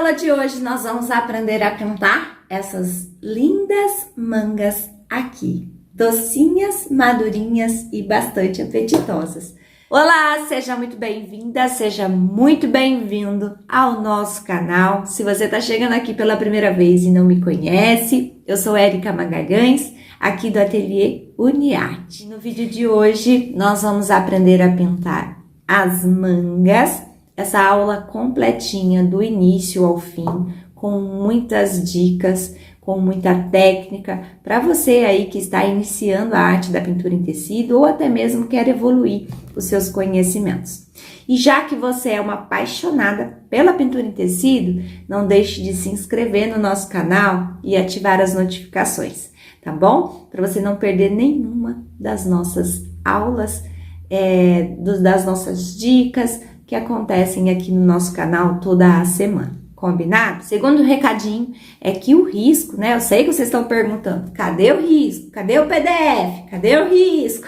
aula de hoje nós vamos aprender a pintar essas lindas mangas aqui, docinhas, madurinhas e bastante apetitosas. Olá, seja muito bem-vinda, seja muito bem-vindo ao nosso canal. Se você está chegando aqui pela primeira vez e não me conhece, eu sou Érica Magalhães, aqui do Ateliê Uniarte. No vídeo de hoje nós vamos aprender a pintar as mangas, essa aula completinha do início ao fim, com muitas dicas, com muita técnica, para você aí que está iniciando a arte da pintura em tecido ou até mesmo quer evoluir os seus conhecimentos. E já que você é uma apaixonada pela pintura em tecido, não deixe de se inscrever no nosso canal e ativar as notificações, tá bom? Para você não perder nenhuma das nossas aulas, das nossas dicas que acontecem aqui no nosso canal toda a semana. Combinado? Segundo recadinho é que o risco, né? Eu sei que vocês estão perguntando, cadê o risco? Cadê o PDF? Cadê o risco?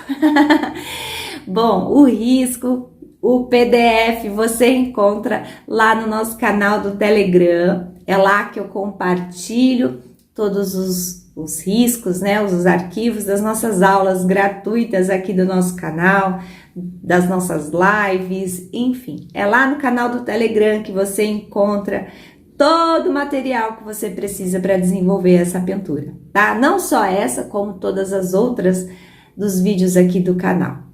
Bom, o risco, o PDF você encontra lá no nosso canal do Telegram. É lá que eu compartilho todos os riscos, né? Os arquivos das nossas aulas gratuitas aqui do nosso canal, das nossas lives, enfim. É lá no canal do Telegram que você encontra todo o material que você precisa para desenvolver essa pintura, tá? Não só essa, como todas as outras dos vídeos aqui do canal.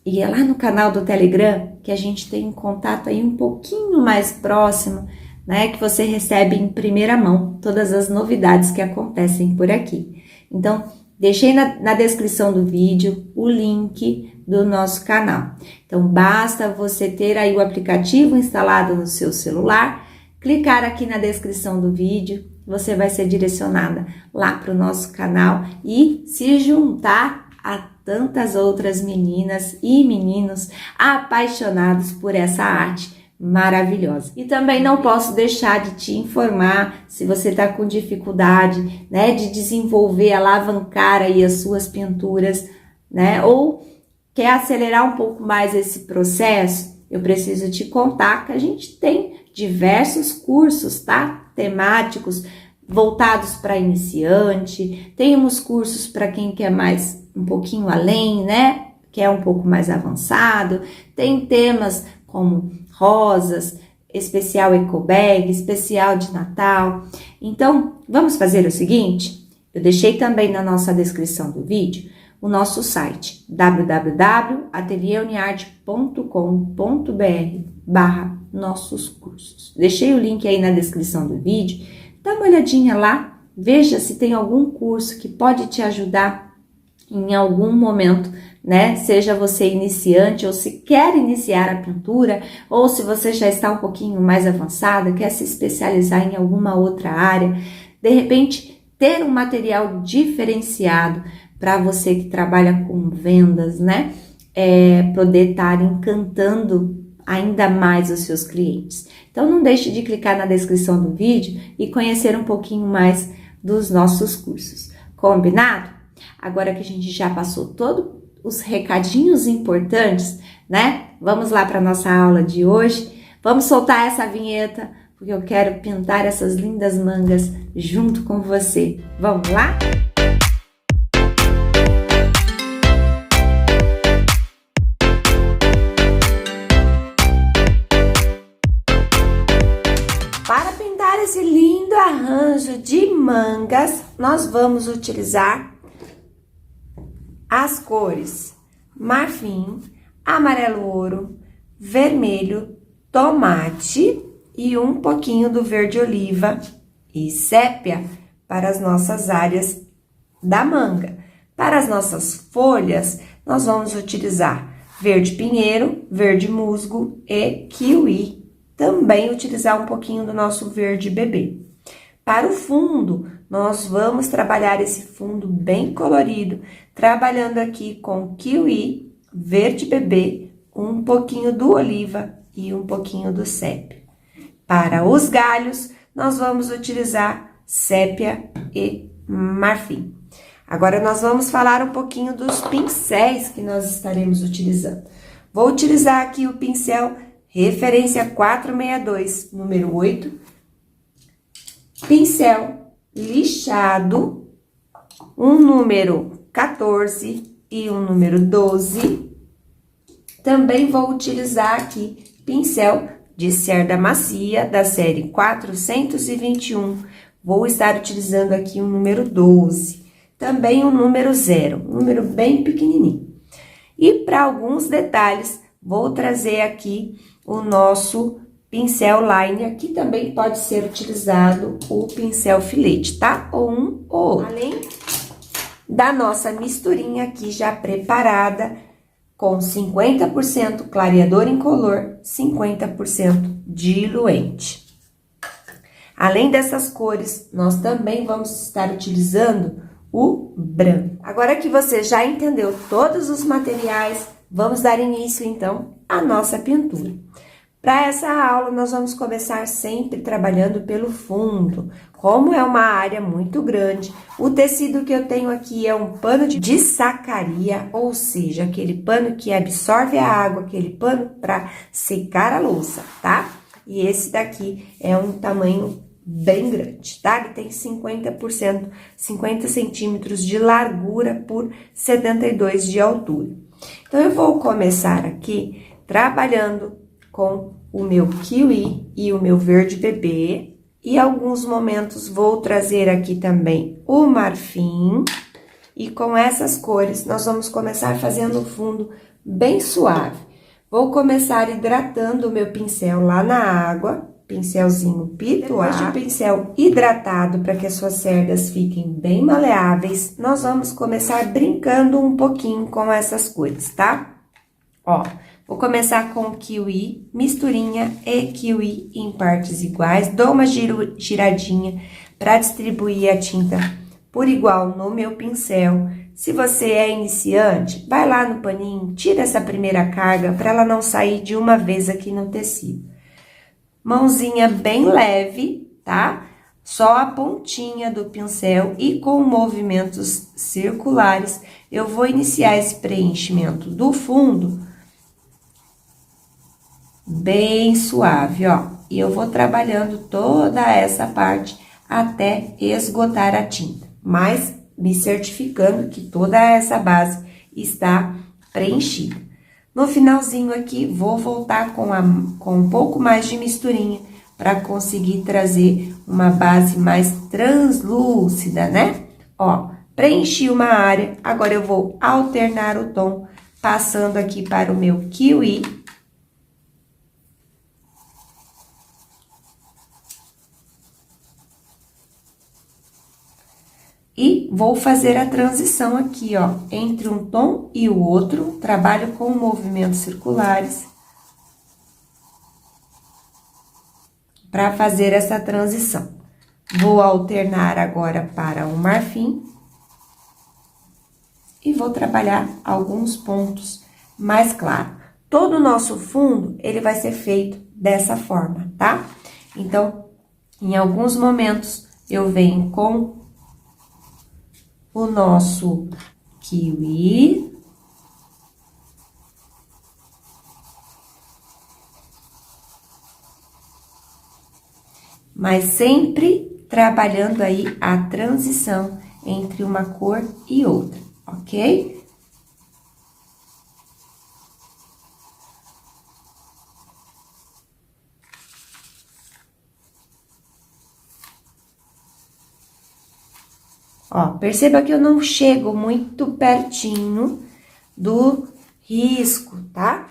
E é lá no canal do Telegram que a gente tem um contato aí um pouquinho mais próximo, né? Que você recebe em primeira mão todas as novidades que acontecem por aqui. Então, deixei na descrição do vídeo o link do nosso canal. Então, basta você ter aí o aplicativo instalado no seu celular, clicar aqui na descrição do vídeo, você vai ser direcionada lá para o nosso canal e se juntar a tantas outras meninas e meninos apaixonados por essa arte maravilhosa. E também não posso deixar de te informar, se você está com dificuldade, né, de desenvolver, alavancar aí as suas pinturas, né, ou quer acelerar um pouco mais esse processo, eu preciso te contar que a gente tem diversos cursos, tá? Temáticos, voltados para iniciante, temos cursos para quem quer mais um pouquinho além, né? Quer um pouco mais avançado, tem temas como rosas, especial ecobag, especial de Natal. Então, vamos fazer o seguinte? Eu deixei também na nossa descrição do vídeo o nosso site www.atelieuniarte.com.br/nossos cursos. Deixei o link aí na descrição do vídeo, dá uma olhadinha lá, veja se tem algum curso que pode te ajudar em algum momento, né? Seja você iniciante ou se quer iniciar a pintura, ou se você já está um pouquinho mais avançada, quer se especializar em alguma outra área, de repente ter um material diferenciado para você que trabalha com vendas, né? Poder estar encantando ainda mais os seus clientes. Então, não deixe de clicar na descrição do vídeo e conhecer um pouquinho mais dos nossos cursos. Combinado? Agora que a gente já passou todos os recadinhos importantes, né? Vamos lá para a nossa aula de hoje. Vamos soltar essa vinheta, porque eu quero pintar essas lindas mangas junto com você. Vamos lá? Para pintar esse lindo arranjo de mangas, nós vamos utilizar as cores marfim, amarelo ouro, vermelho, tomate e um pouquinho do verde oliva e sépia para as nossas áreas da manga. Para as nossas folhas, nós vamos utilizar verde pinheiro, verde musgo e kiwi. Também utilizar um pouquinho do nosso verde bebê. Para o fundo, nós vamos trabalhar esse fundo bem colorido, trabalhando aqui com kiwi, verde bebê, um pouquinho do oliva e um pouquinho do sépia. Para os galhos, nós vamos utilizar sépia e marfim. Agora, nós vamos falar um pouquinho dos pincéis que nós estaremos utilizando. Vou utilizar aqui o pincel referência 462, número 8, pincel lixado, um número 14 e um número 12. Também vou utilizar aqui pincel de cerda macia da série 421. Vou estar utilizando aqui um número 12. Também um número 0, um número bem pequenininho. E para alguns detalhes, vou trazer aqui o nosso pincel liner, que também pode ser utilizado o pincel filete, tá? Ou um ou outro. Além da nossa misturinha aqui já preparada, com 50% clareador incolor, 50% diluente. Além dessas cores, nós também vamos estar utilizando o branco. Agora que você já entendeu todos os materiais, vamos dar início, então, à nossa pintura. Para essa aula, nós vamos começar sempre trabalhando pelo fundo. Como é uma área muito grande, o tecido que eu tenho aqui é um pano de sacaria, ou seja, aquele pano que absorve a água, aquele pano para secar a louça, tá? E esse daqui é um tamanho bem grande, tá? Ele tem 50%, 50 centímetros de largura por 72 de altura. Então, eu vou começar aqui trabalhando com o meu kiwi e o meu verde bebê. E alguns momentos vou trazer aqui também o marfim. E com essas cores, nós vamos começar fazendo o fundo bem suave. Vou começar hidratando o meu pincel lá na água, pincelzinho pituá. Depois de pincel hidratado para que as suas cerdas fiquem bem maleáveis, nós vamos começar brincando um pouquinho com essas cores, tá? Ó, vou começar com o kiwi, misturinha e kiwi em partes iguais. Dou uma giradinha para distribuir a tinta por igual no meu pincel. Se você é iniciante, vai lá no paninho, tira essa primeira carga para ela não sair de uma vez aqui no tecido. Mãozinha bem leve, tá? Só a pontinha do pincel e com movimentos circulares, eu vou iniciar esse preenchimento do fundo bem suave, ó. E eu vou trabalhando toda essa parte até esgotar a tinta, mas me certificando que toda essa base está preenchida. No finalzinho aqui, vou voltar com um pouco mais de misturinha para conseguir trazer uma base mais translúcida, né? Ó, preenchi uma área, agora eu vou alternar o tom, passando aqui para o meu kiwi. E vou fazer a transição aqui, ó, entre um tom e o outro, trabalho com movimentos circulares para fazer essa transição. Vou alternar agora para o marfim e vou trabalhar alguns pontos mais claros. Todo o nosso fundo, ele vai ser feito dessa forma, tá? Então, em alguns momentos, eu venho com o nosso kiwi. Mas sempre trabalhando aí a transição entre uma cor e outra, ok? Ó, perceba que eu não chego muito pertinho do risco, tá?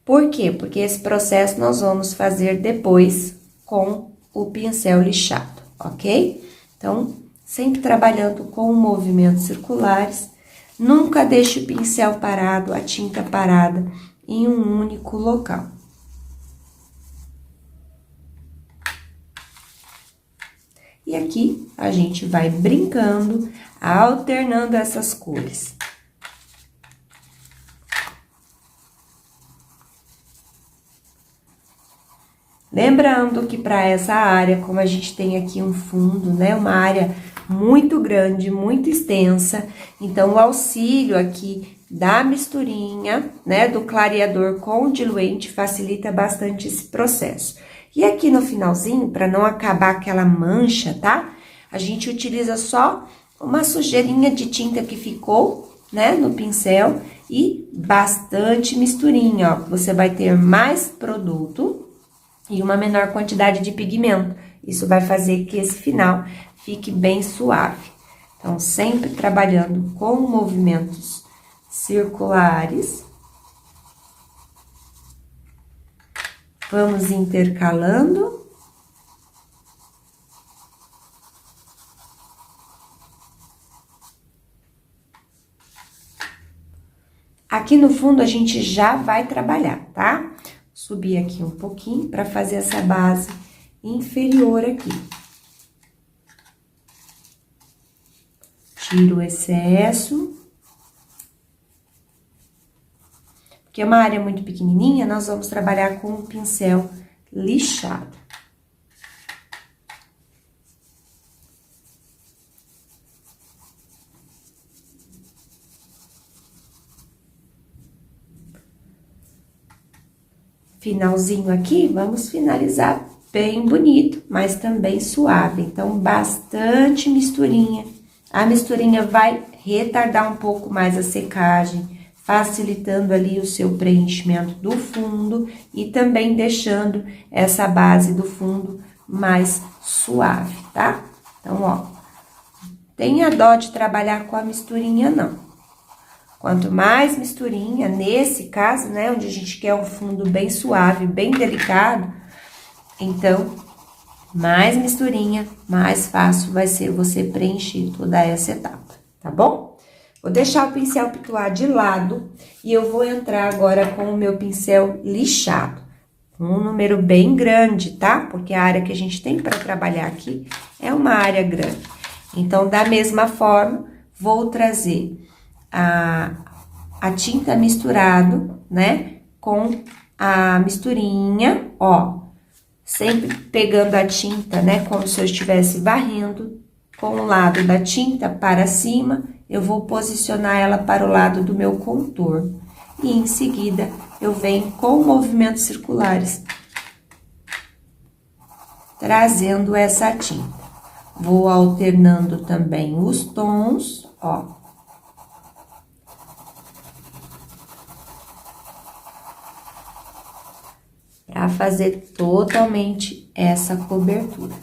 Por quê? Porque esse processo nós vamos fazer depois com o pincel lixado, ok? Então, sempre trabalhando com movimentos circulares, nunca deixe o pincel parado, a tinta parada em um único local. E aqui, a gente vai brincando, alternando essas cores. Lembrando que para essa área, como a gente tem aqui um fundo, né, uma área muito grande, muito extensa, então o auxílio aqui da misturinha, né, do clareador com o diluente, facilita bastante esse processo. E aqui no finalzinho, para não acabar aquela mancha, tá? A gente utiliza só uma sujeirinha de tinta que ficou, né, no pincel e bastante misturinha, ó. Você vai ter mais produto e uma menor quantidade de pigmento. Isso vai fazer que esse final fique bem suave. Então, sempre trabalhando com movimentos circulares. Vamos intercalando. Aqui no fundo, a gente já vai trabalhar, tá? Subir aqui um pouquinho para fazer essa base inferior aqui. Tiro o excesso. Porque é uma área muito pequenininha, nós vamos trabalhar com o pincel lixado. Finalzinho aqui, vamos finalizar bem bonito, mas também suave. Então, bastante misturinha. A misturinha vai retardar um pouco mais a secagem, facilitando ali o seu preenchimento do fundo e também deixando essa base do fundo mais suave, tá? Então, ó, tenha dó de trabalhar com a misturinha, não. Quanto mais misturinha, nesse caso, né, onde a gente quer um fundo bem suave, bem delicado, então, mais misturinha, mais fácil vai ser você preencher toda essa etapa, tá bom? Vou deixar o pincel pituá de lado e eu vou entrar agora com o meu pincel lixado. Um número bem grande, tá? Porque a área que a gente tem para trabalhar aqui é uma área grande. Então, da mesma forma, vou trazer a tinta misturado, né, com a misturinha, ó, sempre pegando a tinta, né, como se eu estivesse varrendo, com o lado da tinta para cima, eu vou posicionar ela para o lado do meu contorno. E em seguida, eu venho com movimentos circulares, trazendo essa tinta. Vou alternando também os tons, ó. Para fazer totalmente essa cobertura.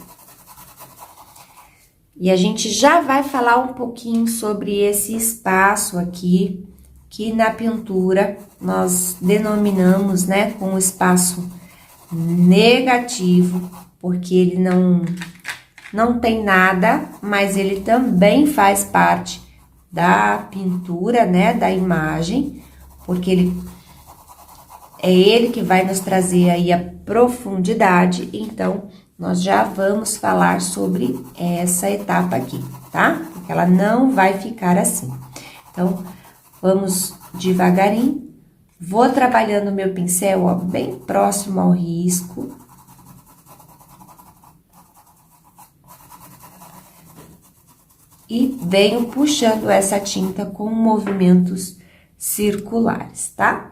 E a gente já vai falar um pouquinho sobre esse espaço aqui, que na pintura nós denominamos, né, com espaço negativo, porque ele não tem nada, mas ele também faz parte da pintura, né, da imagem, porque é ele que vai nos trazer aí a profundidade, então, nós já vamos falar sobre essa etapa aqui, tá? Porque ela não vai ficar assim. Então, vamos devagarinho, vou trabalhando o meu pincel, ó, bem próximo ao risco. E venho puxando essa tinta com movimentos circulares, tá?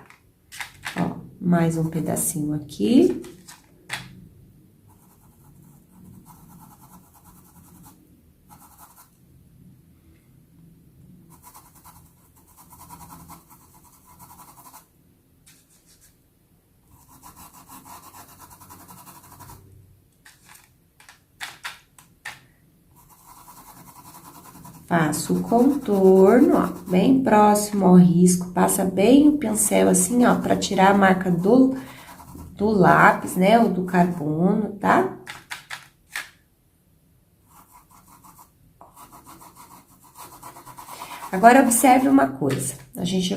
Ó, mais um pedacinho aqui. Faço o contorno, ó, bem próximo ao risco, passa bem o pincel assim, ó, pra tirar a marca do lápis, né, ou do carbono, tá? Agora, observe uma coisa, a gente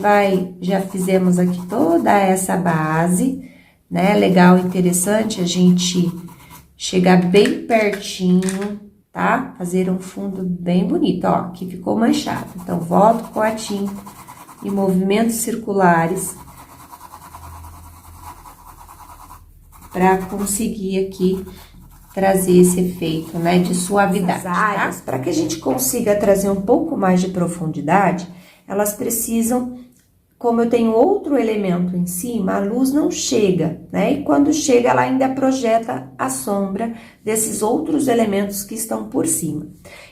já fizemos aqui toda essa base, né, legal, interessante a gente chegar bem pertinho, tá? Fazer um fundo bem bonito, ó, aqui ficou manchado. Então, volto com a tinta e movimentos circulares para conseguir aqui trazer esse efeito, né, de suavidade, tá? Para que a gente consiga trazer um pouco mais de profundidade, elas precisam como eu tenho outro elemento em cima, a luz não chega, né? E quando chega, ela ainda projeta a sombra desses outros elementos que estão por cima.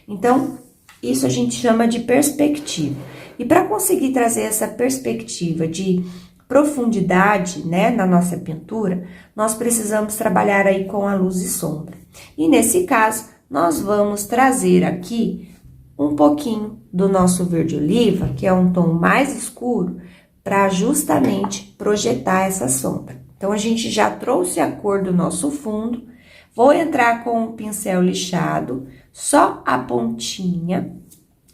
Então, isso a gente chama de perspectiva. E para conseguir trazer essa perspectiva de profundidade, né, na nossa pintura, nós precisamos trabalhar aí com a luz e sombra. E nesse caso, nós vamos trazer aqui um pouquinho do nosso verde oliva, que é um tom mais escuro, para justamente projetar essa sombra. Então, a gente já trouxe a cor do nosso fundo, vou entrar com o pincel lixado, só a pontinha,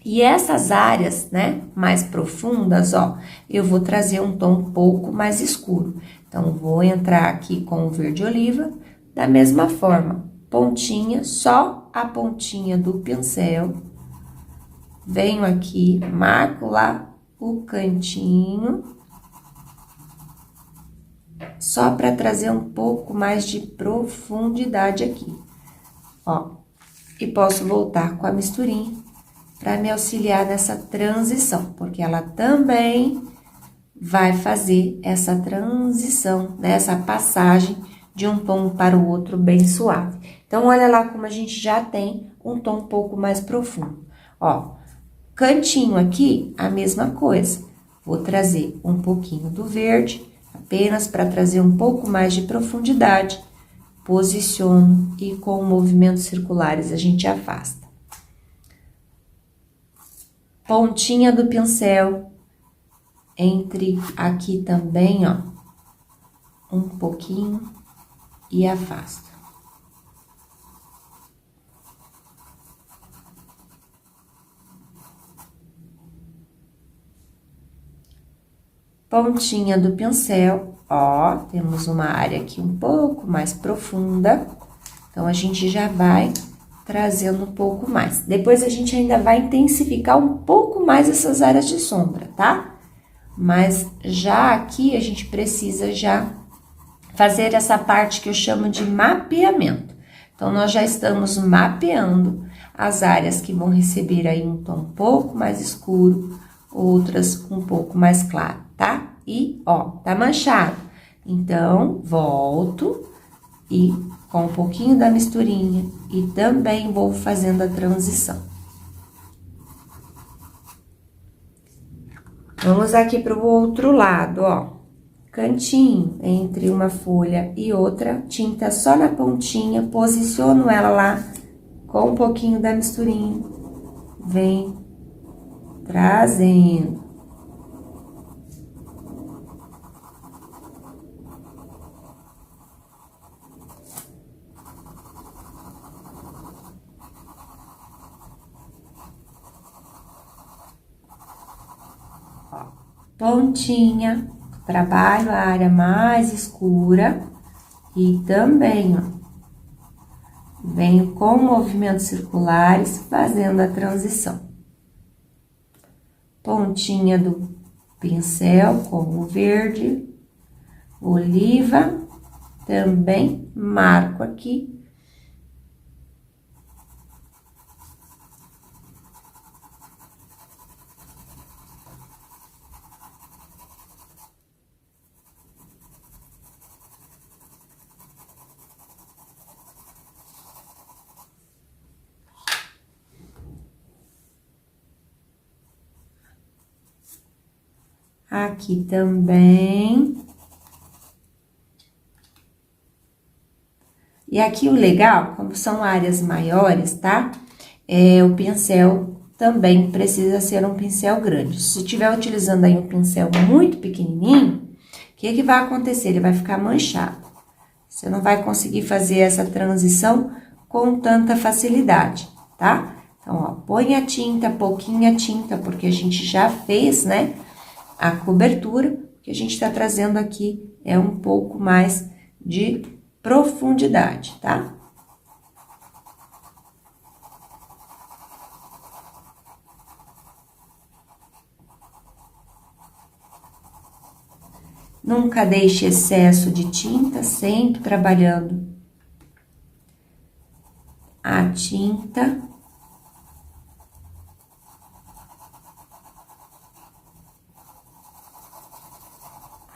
e essas áreas, né, mais profundas, ó, eu vou trazer um tom um pouco mais escuro. Então, vou entrar aqui com o verde oliva, da mesma forma, pontinha, só a pontinha do pincel, venho aqui, marco lá o cantinho, só para trazer um pouco mais de profundidade aqui, ó. E posso voltar com a misturinha para me auxiliar nessa transição, porque ela também vai fazer essa transição, né, essa passagem de um tom para o outro bem suave. Então, olha lá como a gente já tem um tom um pouco mais profundo, ó. Cantinho aqui, a mesma coisa. Vou trazer um pouquinho do verde, apenas para trazer um pouco mais de profundidade. Posiciono e com movimentos circulares a gente afasta. Pontinha do pincel, entre aqui também, ó, um pouquinho e afasta. Pontinha do pincel, ó, temos uma área aqui um pouco mais profunda, então a gente já vai trazendo um pouco mais. Depois a gente ainda vai intensificar um pouco mais essas áreas de sombra, tá? Mas já aqui a gente precisa já fazer essa parte que eu chamo de mapeamento. Então, nós já estamos mapeando as áreas que vão receber aí um tom um pouco mais escuro, outras um pouco mais claro, tá? E, ó, tá manchado. Então, volto e com um pouquinho da misturinha e também vou fazendo a transição. Vamos aqui para o outro lado, ó. Cantinho entre uma folha e outra, tinta só na pontinha, posiciono ela lá com um pouquinho da misturinha. Vem trazendo. Ó, pontinha, trabalho a área mais escura e também, ó, venho com movimentos circulares fazendo a transição. Pontinha do pincel com o verde, oliva, também marco aqui. Aqui também. E aqui o legal, como são áreas maiores, tá? O pincel também precisa ser um pincel grande. Se estiver utilizando aí um pincel muito pequenininho, o que vai acontecer? Ele vai ficar manchado. Você não vai conseguir fazer essa transição com tanta facilidade, tá? Então, ó, põe a tinta, pouquinha tinta, porque a gente já fez, né, a cobertura. O que a gente tá trazendo aqui é um pouco mais de profundidade, tá? Nunca deixe excesso de tinta, sempre trabalhando a tinta.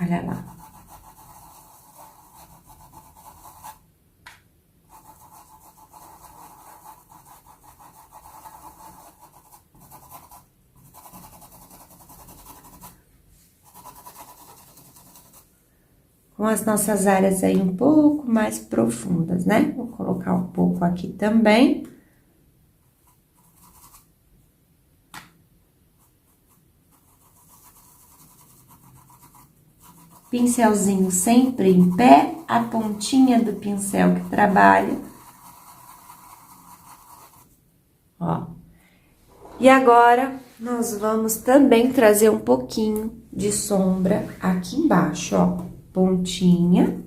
Olha lá. Com as nossas áreas aí um pouco mais profundas, né? Vou colocar um pouco aqui também. Pincelzinho sempre em pé, a pontinha do pincel que trabalha. Ó. E agora, nós vamos também trazer um pouquinho de sombra aqui embaixo, ó. Pontinha.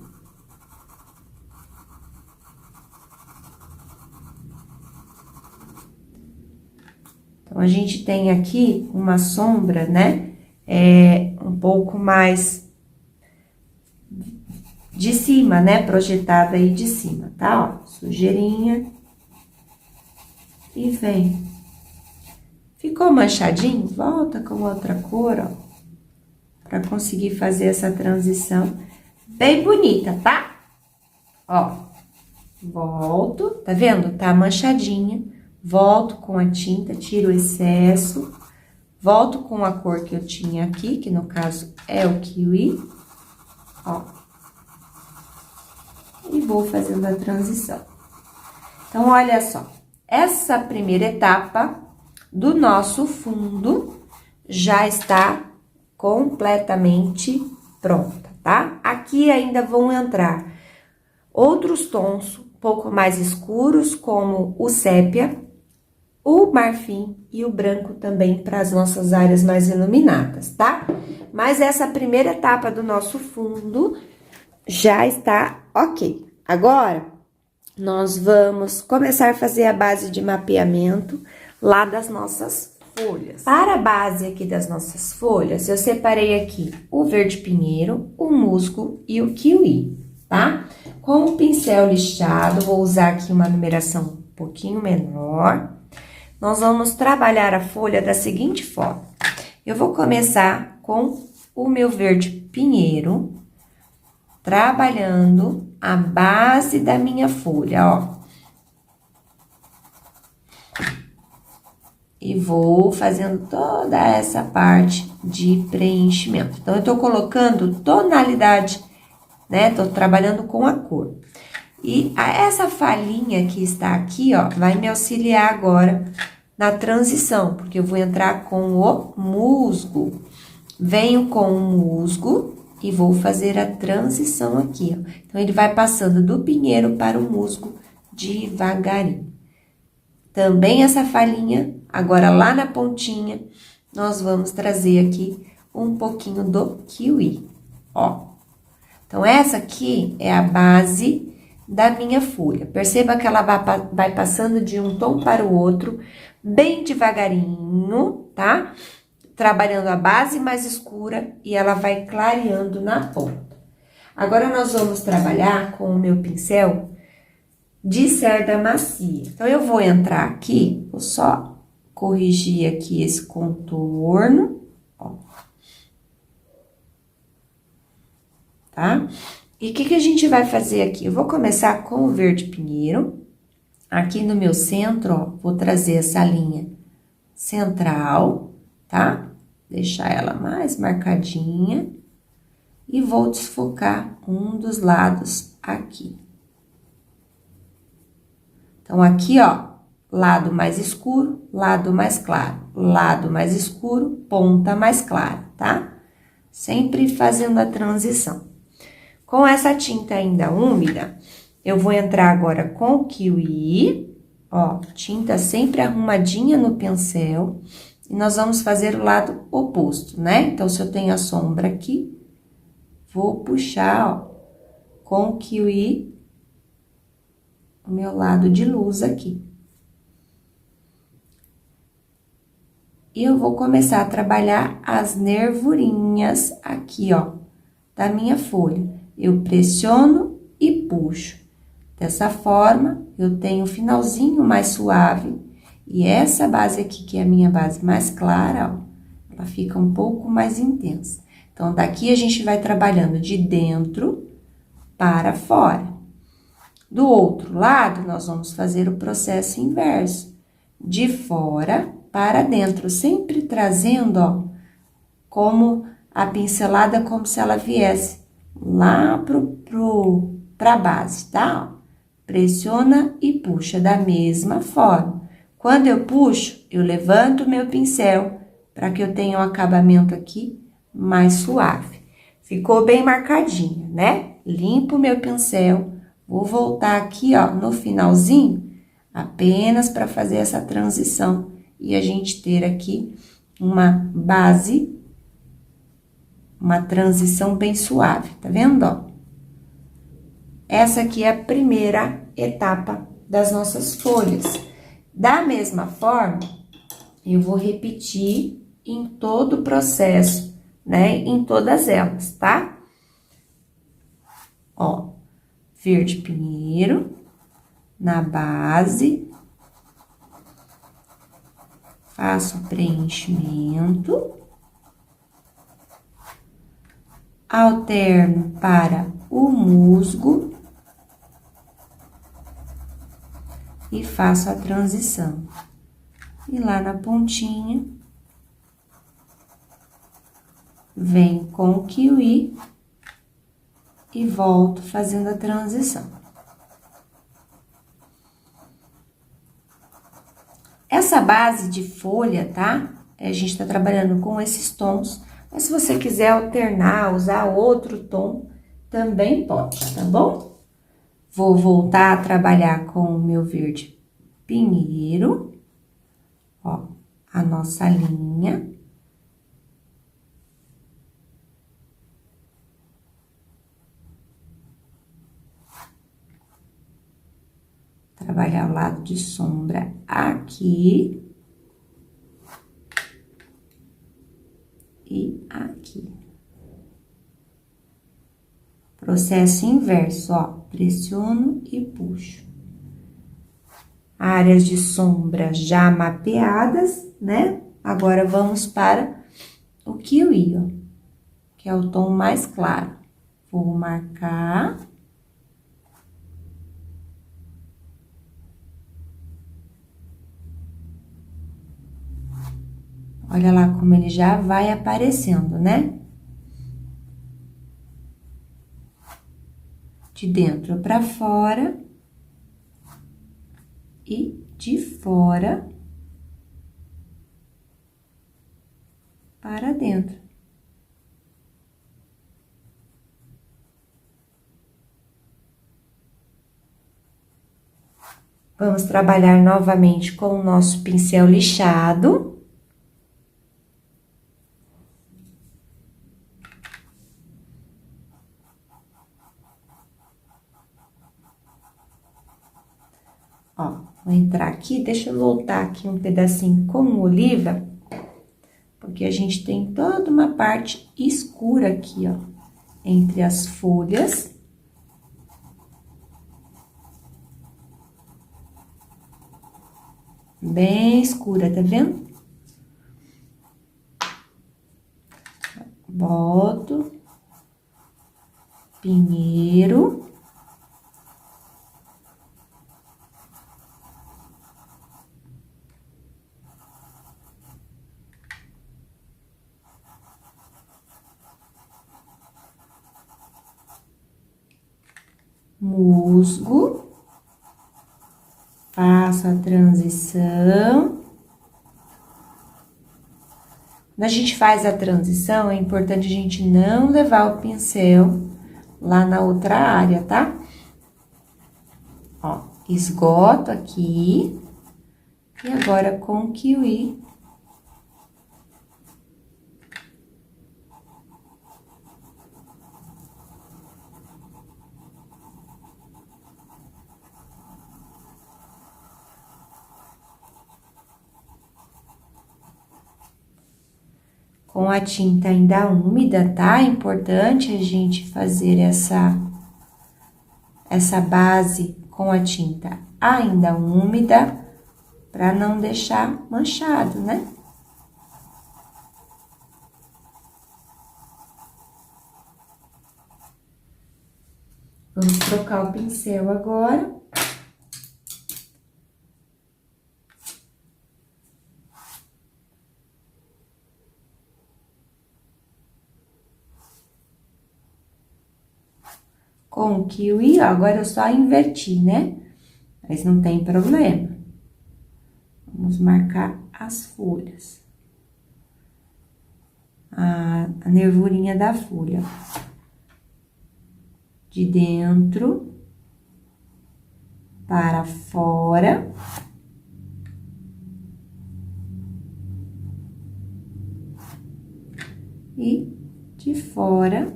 Então, a gente tem aqui uma sombra, né? Um pouco mais de cima, né? Projetada aí de cima, tá? Ó, sujeirinha. E vem. Ficou manchadinho? Volta com outra cor, ó. Pra conseguir fazer essa transição bem bonita, tá? Ó, volto, tá vendo? Tá manchadinha. Volto com a tinta, tiro o excesso. Volto com a cor que eu tinha aqui, que no caso é o kiwi. Ó. E vou fazendo a transição. Então, olha só. Essa primeira etapa do nosso fundo já está completamente pronta, tá? Aqui ainda vão entrar outros tons um pouco mais escuros, como o sépia, o marfim e o branco também para as nossas áreas mais iluminadas, tá? Mas essa primeira etapa do nosso fundo já está ok. Agora, nós vamos começar a fazer a base de mapeamento lá das nossas folhas. Para a base aqui das nossas folhas, eu separei aqui o verde pinheiro, o musgo e o kiwi, tá? Com o pincel lixado, vou usar aqui uma numeração um pouquinho menor. Nós vamos trabalhar a folha da seguinte forma. Eu vou começar com o meu verde pinheiro, trabalhando a base da minha folha, ó. E vou fazendo toda essa parte de preenchimento. Então, eu tô colocando tonalidade, né? Tô trabalhando com a cor. E essa falhinha que está aqui, ó, vai me auxiliar agora na transição, porque eu vou entrar com o musgo. Venho com o musgo e vou fazer a transição aqui, ó. Então, ele vai passando do pinheiro para o musgo devagarinho. Também essa falhinha, agora lá na pontinha, nós vamos trazer aqui um pouquinho do kiwi, ó. Então, essa aqui é a base da minha folha. Perceba que ela vai passando de um tom para o outro, bem devagarinho, tá? Trabalhando a base mais escura e ela vai clareando na ponta. Agora, nós vamos trabalhar com o meu pincel de cerda macia. Então, eu vou entrar aqui, vou só corrigir aqui esse contorno, ó. Tá? E o que a gente vai fazer aqui? Eu vou começar com o verde pinheiro. Aqui no meu centro, ó, vou trazer essa linha central, tá? Deixar ela mais marcadinha. E vou desfocar um dos lados aqui. Então, aqui, ó, lado mais escuro, lado mais claro. Lado mais escuro, ponta mais clara, tá? Sempre fazendo a transição. Com essa tinta ainda úmida, eu vou entrar agora com o kiwi, ó, tinta sempre arrumadinha no pincel, e nós vamos fazer o lado oposto, né? Então, se eu tenho a sombra aqui, vou puxar, ó, com o kiwi, o meu lado de luz aqui. E eu vou começar a trabalhar as nervurinhas aqui, ó, da minha folha. Eu pressiono e puxo. Dessa forma, eu tenho o finalzinho mais suave. E essa base aqui, que é a minha base mais clara, ó, ela fica um pouco mais intensa. Então, daqui a gente vai trabalhando de dentro para fora. Do outro lado, nós vamos fazer o processo inverso, de fora para dentro, sempre trazendo, ó, como a pincelada, como se ela viesse lá pra base, tá? Ó, pressiona e puxa da mesma forma. Quando eu puxo, eu levanto o meu pincel para que eu tenha um acabamento aqui mais suave. Ficou bem marcadinha, né? Limpo o meu pincel, vou voltar aqui, ó, no finalzinho, apenas para fazer essa transição e a gente ter aqui uma base, uma transição bem suave, tá vendo, ó? Essa aqui é a primeira etapa das nossas folhas. Da mesma forma, eu vou repetir em todo o processo, né? Em todas elas, tá? Ó, verde pinheiro, na base, faço o preenchimento, alterno para o musgo e faço a transição. E lá na pontinha, venho com o kiwi e volto fazendo a transição. Essa base de folha, tá? A gente tá trabalhando com esses tons, mas se você quiser alternar, usar outro tom, também pode, tá bom? Vou voltar a trabalhar com o meu verde pinheiro, ó, a nossa linha. Trabalhar o lado de sombra aqui. E aqui. Processo inverso, ó, pressiono e puxo. Áreas de sombra já mapeadas, né? Agora, vamos para o kiwi, ó, que é o tom mais claro. Vou marcar. Olha lá como ele já vai aparecendo, né? De dentro para fora e de fora para dentro. Vamos trabalhar novamente com o nosso pincel lixado. Ó, vou entrar aqui, deixa eu voltar aqui um pedacinho com oliva, porque a gente tem toda uma parte escura aqui, ó, entre as folhas. Bem escura, tá vendo? Boto, pinheiro. Musgo, faço a transição. Quando a gente faz a transição, é importante a gente não levar o pincel lá na outra área, tá? Ó, esgoto aqui. E agora, com o kiwi, com a tinta ainda úmida, tá? É importante a gente fazer essa base com a tinta ainda úmida, pra não deixar manchado, né? Vamos trocar o pincel agora. Com o kiwi, ó, agora eu só inverti, né? Mas não tem problema. Vamos marcar as folhas. A nervurinha da folha. De dentro para fora. E de fora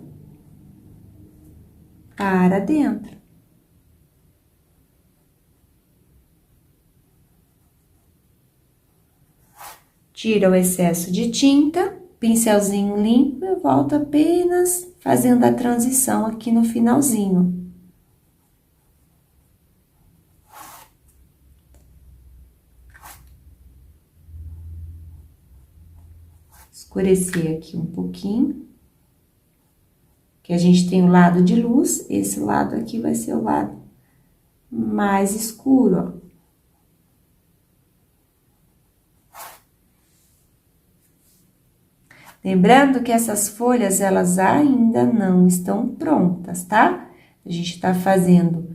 para dentro. Tira o excesso de tinta, pincelzinho limpo, eu volto apenas fazendo a transição aqui no finalzinho. Escurecer aqui um pouquinho. Que a gente tem o lado de luz, esse lado aqui vai ser o lado mais escuro, ó. Lembrando que essas folhas, elas ainda não estão prontas, tá? A gente tá fazendo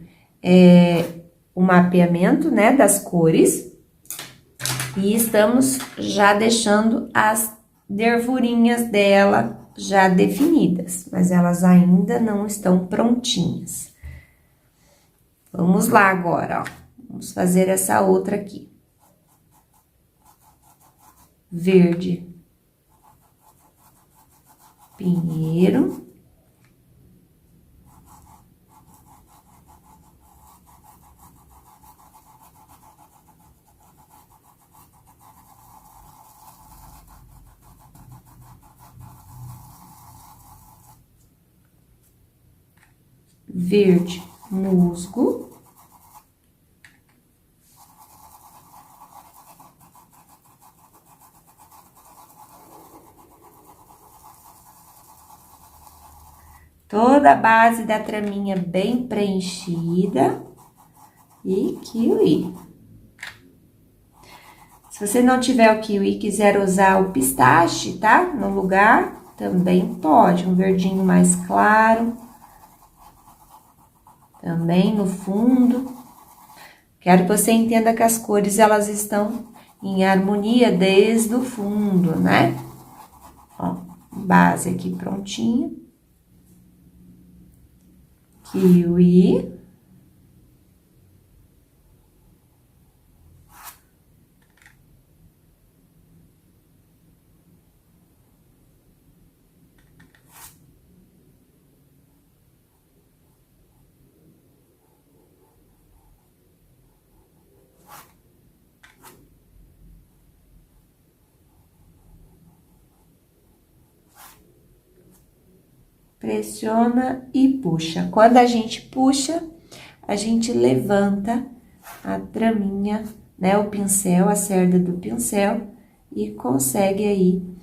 o mapeamento, né, das cores. E estamos já deixando as nervurinhas dela já definidas, mas elas ainda não estão prontinhas. Vamos lá agora, ó. Vamos fazer essa outra aqui. Verde. Pinheiro. Verde musgo. Toda a base da traminha bem preenchida. E kiwi. Se você não tiver o kiwi e quiser usar o pistache, tá? No lugar, também pode. Um verdinho mais claro. Também no fundo. Quero que você entenda que as cores, elas estão em harmonia desde o fundo, né? Ó, base aqui prontinha. Kiwi. Pressiona e puxa. Quando a gente puxa, a gente levanta a traminha, né? O pincel, a cerda do pincel, e consegue aí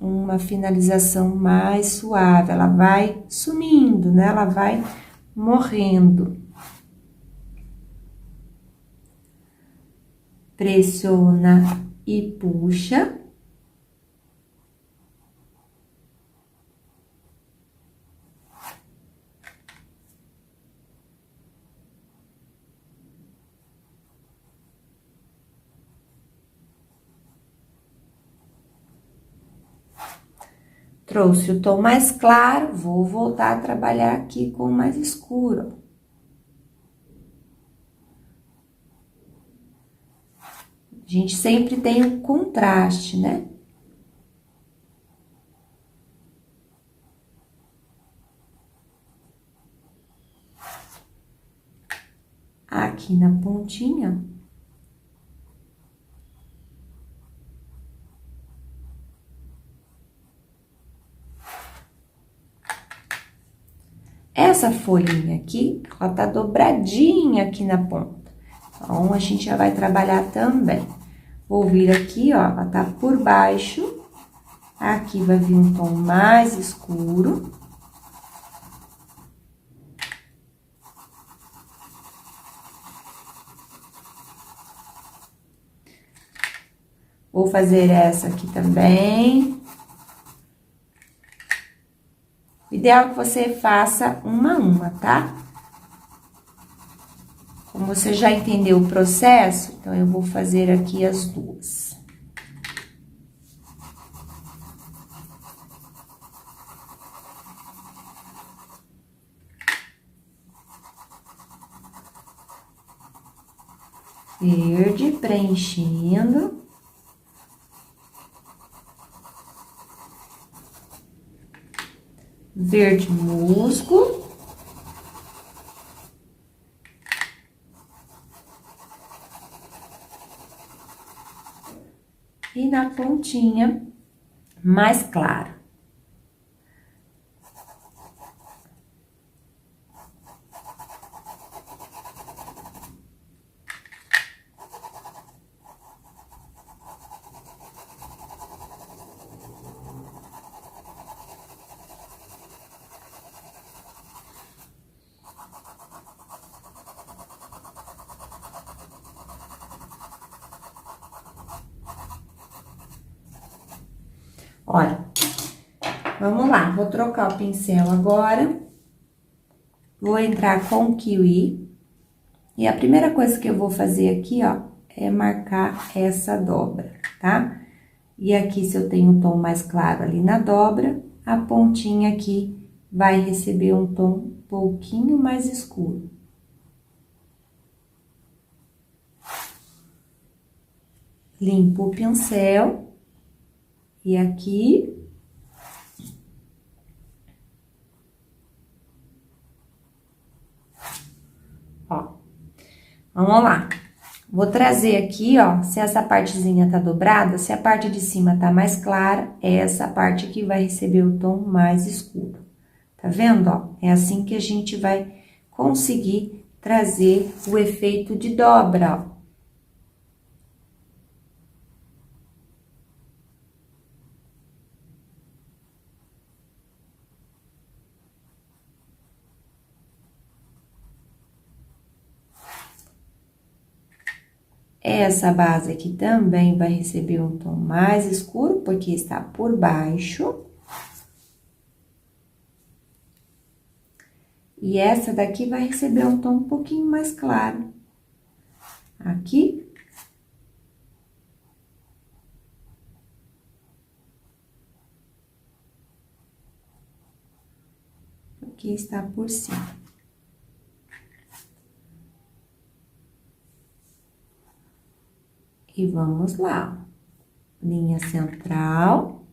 uma finalização mais suave. Ela vai sumindo, né? Ela vai morrendo. Pressiona e puxa. Trouxe o tom mais claro, vou voltar a trabalhar aqui com o mais escuro. A gente sempre tem um contraste, né? Aqui na pontinha. Essa folhinha aqui, ela tá dobradinha aqui na ponta. Então, a gente já vai trabalhar também. Vou vir aqui, ó, ela tá por baixo. Aqui vai vir um tom mais escuro. Vou fazer essa aqui também. O ideal é que você faça uma a uma, tá? Como você já entendeu o processo, então eu vou fazer aqui as duas. Verde, preenchendo. Verde musgo. E na pontinha, mais claro. Olha, vamos lá, vou trocar o pincel agora. Vou entrar com o kiwi. E a primeira coisa que eu vou fazer aqui, ó, é marcar essa dobra, tá? E aqui, se eu tenho um tom mais claro ali na dobra, a pontinha aqui vai receber um tom um pouquinho mais escuro. Limpo o pincel. E aqui... Ó, vamos lá. Vou trazer aqui, ó, se essa partezinha tá dobrada, se a parte de cima tá mais clara, é essa parte que vai receber o tom mais escuro. Tá vendo, ó? É assim que a gente vai conseguir trazer o efeito de dobra, ó. Essa base aqui também vai receber um tom mais escuro, porque está por baixo. E essa daqui vai receber um tom um pouquinho mais claro. Aqui. Porque está por cima. E vamos lá, linha central.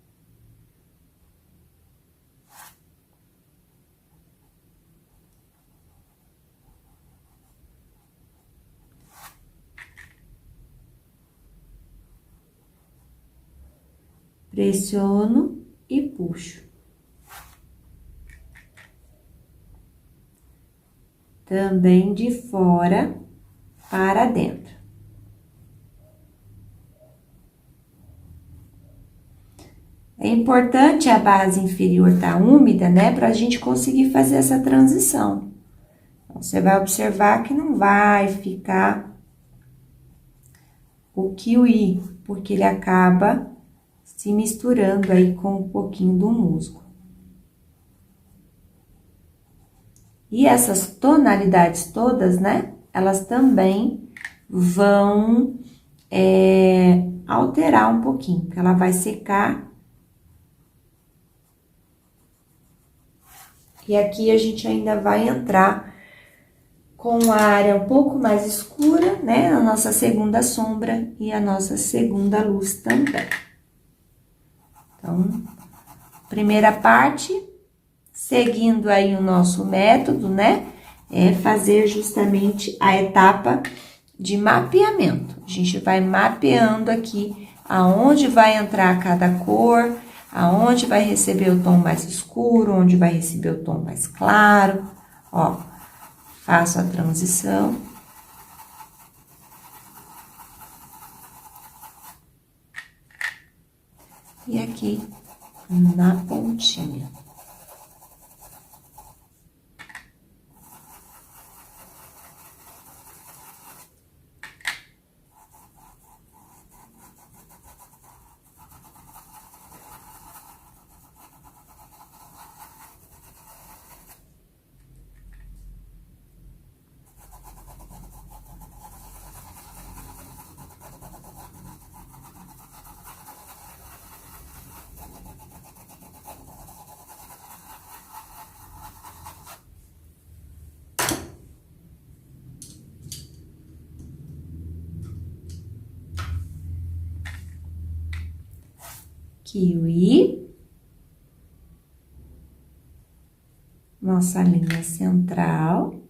Pressiono e puxo. Também de fora para dentro. É importante a base inferior estar úmida, né? Pra gente conseguir fazer essa transição. Então, você vai observar que não vai ficar o kiwi, porque ele acaba se misturando aí com um pouquinho do musgo. E essas tonalidades todas, né? Elas também vão alterar um pouquinho, porque ela vai secar. E aqui a gente ainda vai entrar com a área um pouco mais escura, né? A nossa segunda sombra e a nossa segunda luz também. Então, primeira parte, seguindo aí o nosso método, né? É fazer justamente a etapa de mapeamento. A gente vai mapeando aqui aonde vai entrar cada cor, aonde vai receber o tom mais escuro, onde vai receber o tom mais claro. Ó, faço a transição. E aqui na pontinha. kiwi. Nossa linha central.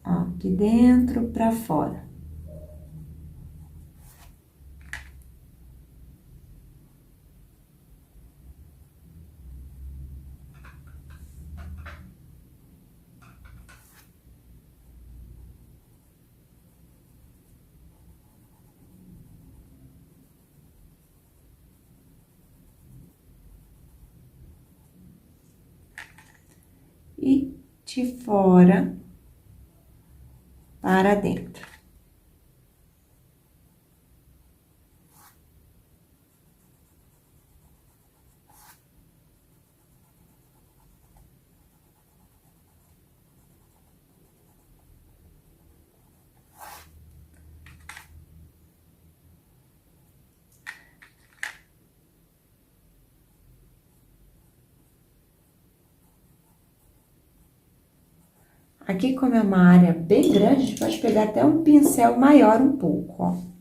Ó, de dentro pra fora. E de fora para dentro. Aqui, como é uma área bem grande, a gente pode pegar até um pincel maior um pouco, ó.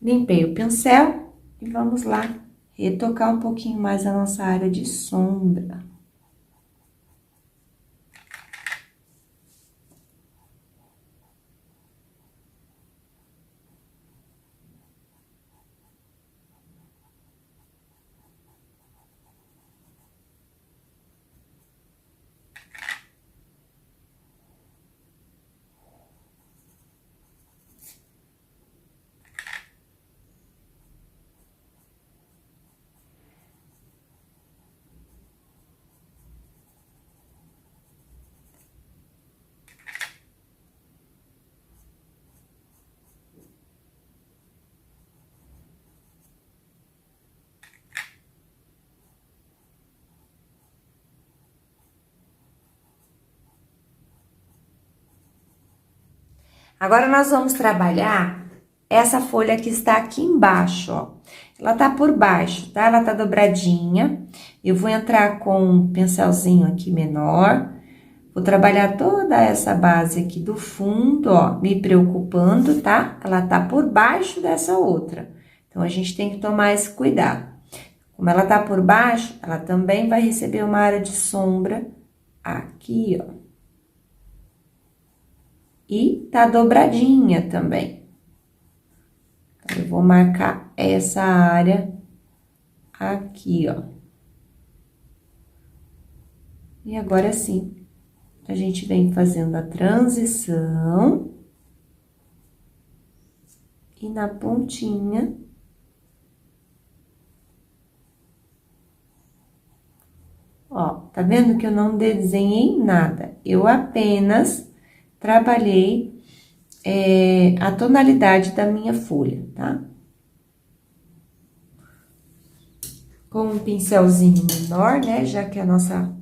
Limpei o pincel e vamos lá retocar um pouquinho mais a nossa área de sombra. Agora, nós vamos trabalhar essa folha que está aqui embaixo, ó. Ela tá por baixo, tá? Ela tá dobradinha. Eu vou entrar com um pincelzinho aqui menor. Vou trabalhar toda essa base aqui do fundo, ó, me preocupando, tá? Ela tá por baixo dessa outra. Então, a gente tem que tomar esse cuidado. Como ela tá por baixo, ela também vai receber uma área de sombra aqui, ó. E tá dobradinha também. Então, eu vou marcar essa área aqui, ó. E agora sim, a gente vem fazendo a transição. E na pontinha. Ó, tá vendo que eu não desenhei nada? Eu apenas trabalhei a tonalidade da minha folha, tá? Com um pincelzinho menor, né? Já que a nossa...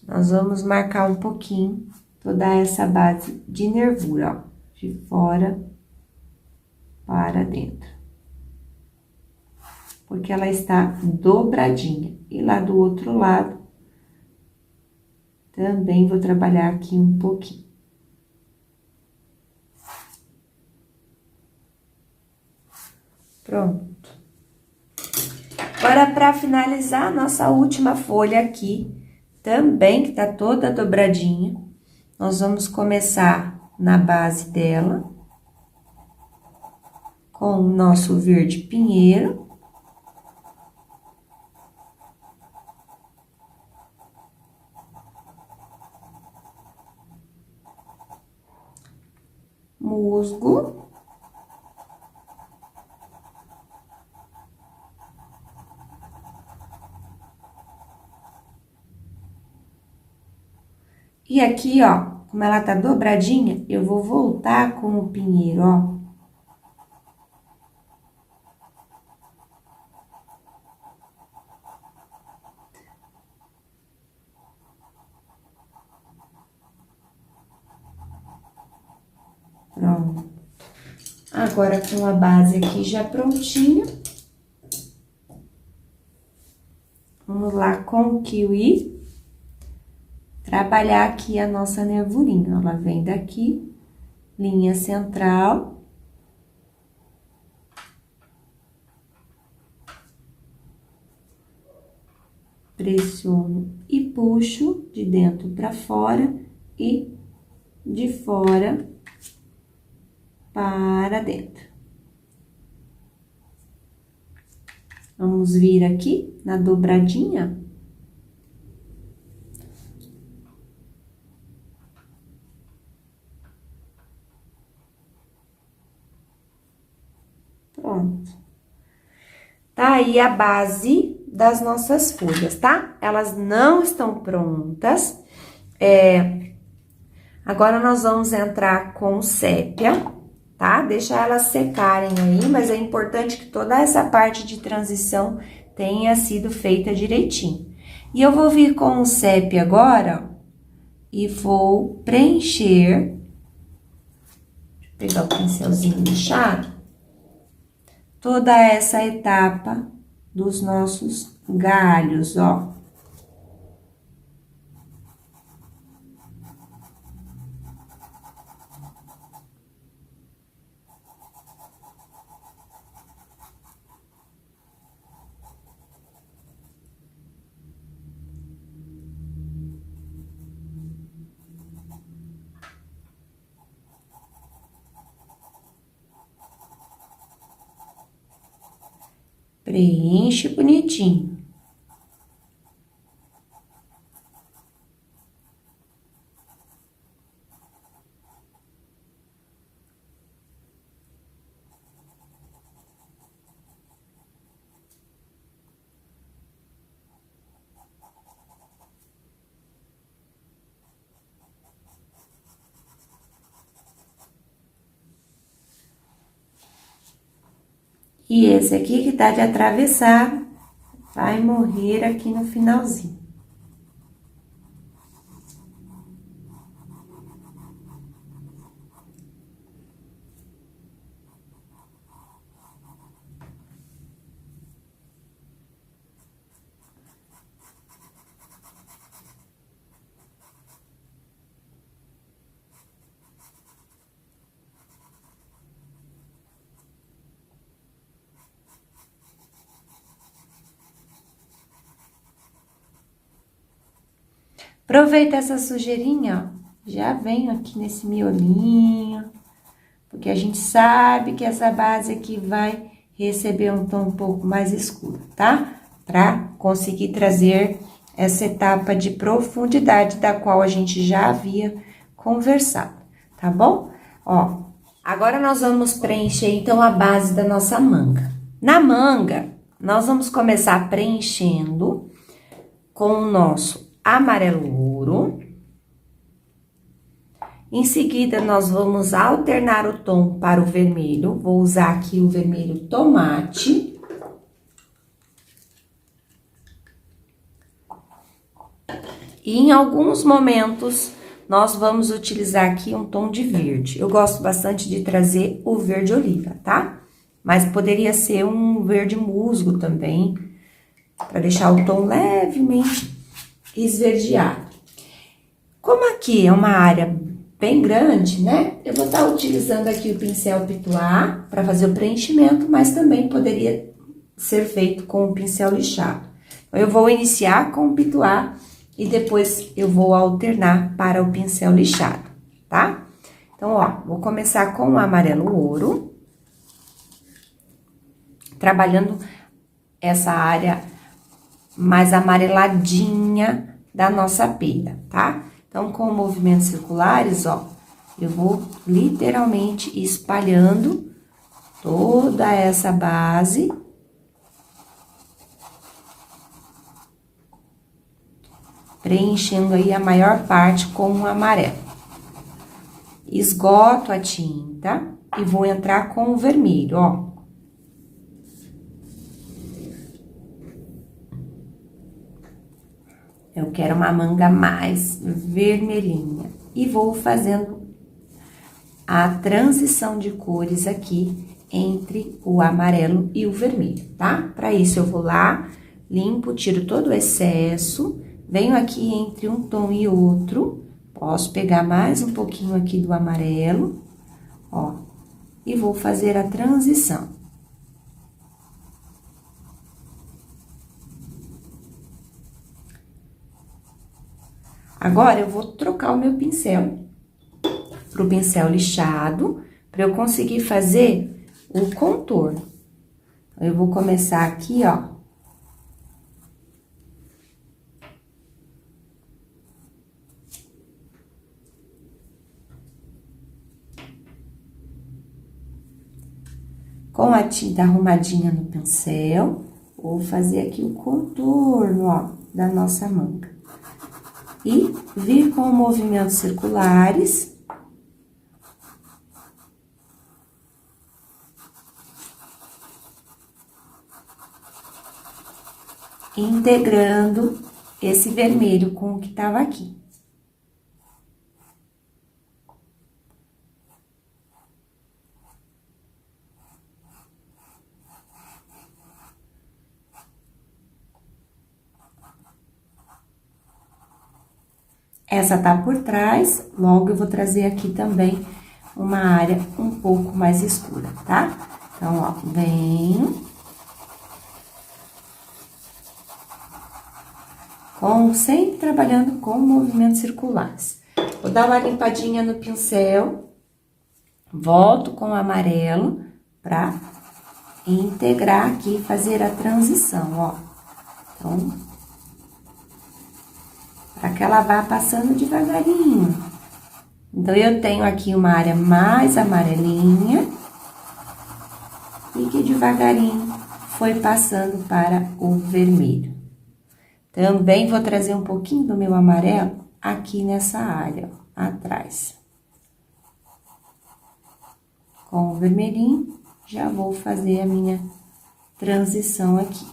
Nós vamos marcar um pouquinho toda essa base de nervura, ó. De fora para dentro. Porque ela está dobradinha. E lá do outro lado, também vou trabalhar aqui um pouquinho. Pronto. Agora, para finalizar, nossa última folha aqui, também que tá toda dobradinha, nós vamos começar na base dela, com o nosso verde pinheiro. Musgo. E aqui, ó, como ela tá dobradinha, eu vou voltar com o pinheiro, ó. Pronto. Agora, com a base aqui já prontinha. Vamos lá com o kiwi. Trabalhar aqui a nossa nervurinha. Ela vem daqui, linha central. Pressiono e puxo de dentro para fora e de fora para dentro. Vamos vir aqui na dobradinha. Pronto. Tá aí a base das nossas folhas, tá? Elas não estão prontas. Agora, nós vamos entrar com sépia, tá? Deixa elas secarem aí, mas é importante que toda essa parte de transição tenha sido feita direitinho. E eu vou vir com o sépia agora, ó, e vou preencher. Deixa eu pegar o pincelzinho lixado. Toda essa etapa dos nossos galhos, ó. Preenche bonitinho. E esse aqui que tá de atravessar vai morrer aqui no finalzinho. Aproveita essa sujeirinha, ó, já venho aqui nesse miolinho, porque a gente sabe que essa base aqui vai receber um tom um pouco mais escuro, tá? Pra conseguir trazer essa etapa de profundidade da qual a gente já havia conversado, tá bom? Ó, agora nós vamos preencher, então, a base da nossa manga. Na manga, nós vamos começar preenchendo com o nosso amarelo ouro. Em seguida, nós vamos alternar o tom para o vermelho. Vou usar aqui o vermelho tomate. E em alguns momentos, nós vamos utilizar aqui um tom de verde. Eu gosto bastante de trazer o verde oliva, tá? Mas poderia ser um verde musgo também, para deixar o tom levemente esverdeado. Como aqui é uma área bem grande, né? Eu vou estar utilizando aqui o pincel Pituá para fazer o preenchimento, mas também poderia ser feito com o pincel lixado. Eu vou iniciar com o pituá e depois eu vou alternar para o pincel lixado, tá? Então, ó, vou começar com o amarelo ouro, trabalhando essa área mais amareladinha da nossa pera, tá? Então, com movimentos circulares, ó, eu vou literalmente espalhando toda essa base. Preenchendo aí a maior parte com o amarelo. Esgoto a tinta e vou entrar com o vermelho, ó. Eu quero uma manga mais vermelhinha. E vou fazendo a transição de cores aqui entre o amarelo e o vermelho, tá? Para isso, eu vou lá, limpo, tiro todo o excesso, venho aqui entre um tom e outro, posso pegar mais um pouquinho aqui do amarelo, ó, e vou fazer a transição. Agora, eu vou trocar o meu pincel pro pincel lixado, para eu conseguir fazer o contorno. Eu vou começar aqui, ó. Com a tinta arrumadinha no pincel, vou fazer aqui o contorno, ó, da nossa manga. E vir com movimentos circulares. Integrando esse vermelho com o que tava aqui. Essa tá por trás, logo eu vou trazer aqui também uma área um pouco mais escura, tá? Então, ó, venho. Sempre trabalhando com movimentos circulares. Vou dar uma limpadinha no pincel, volto com o amarelo pra integrar aqui, fazer a transição, ó. Então, para que ela vá passando devagarinho. Então, eu tenho aqui uma área mais amarelinha e que devagarinho foi passando para o vermelho. Também vou trazer um pouquinho do meu amarelo aqui nessa área, ó, atrás. Com o vermelhinho, já vou fazer a minha transição aqui.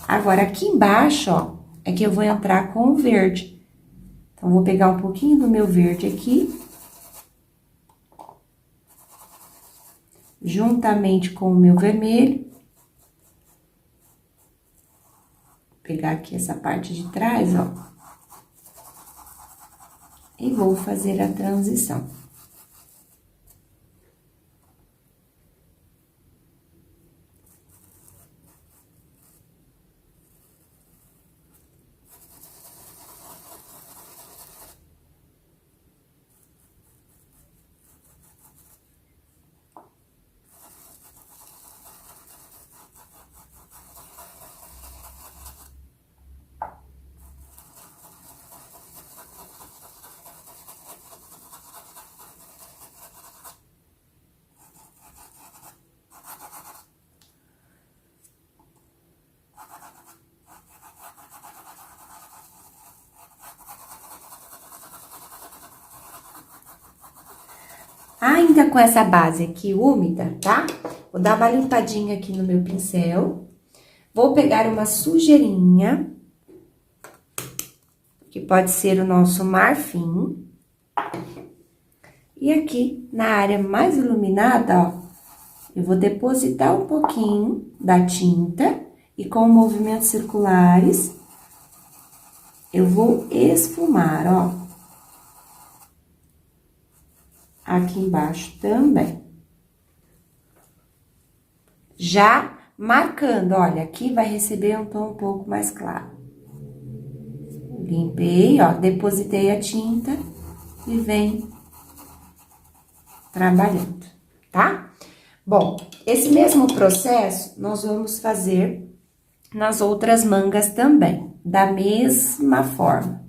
Agora, aqui embaixo, ó, é que eu vou entrar com o verde. Então, vou pegar um pouquinho do meu verde aqui. Juntamente com o meu vermelho. Vou pegar aqui essa parte de trás, ó. E vou fazer a transição. Ainda com essa base aqui úmida, tá? Vou dar uma limpadinha aqui no meu pincel. Vou pegar uma sujeirinha, que pode ser o nosso marfim. E aqui, na área mais iluminada, ó, eu vou depositar um pouquinho da tinta e com movimentos circulares, eu vou esfumar, ó. Aqui embaixo também. Já marcando, olha, aqui vai receber um tom um pouco mais claro. Limpei, ó, depositei a tinta e venho trabalhando, tá? Bom, esse mesmo processo nós vamos fazer nas outras mangas também, da mesma forma.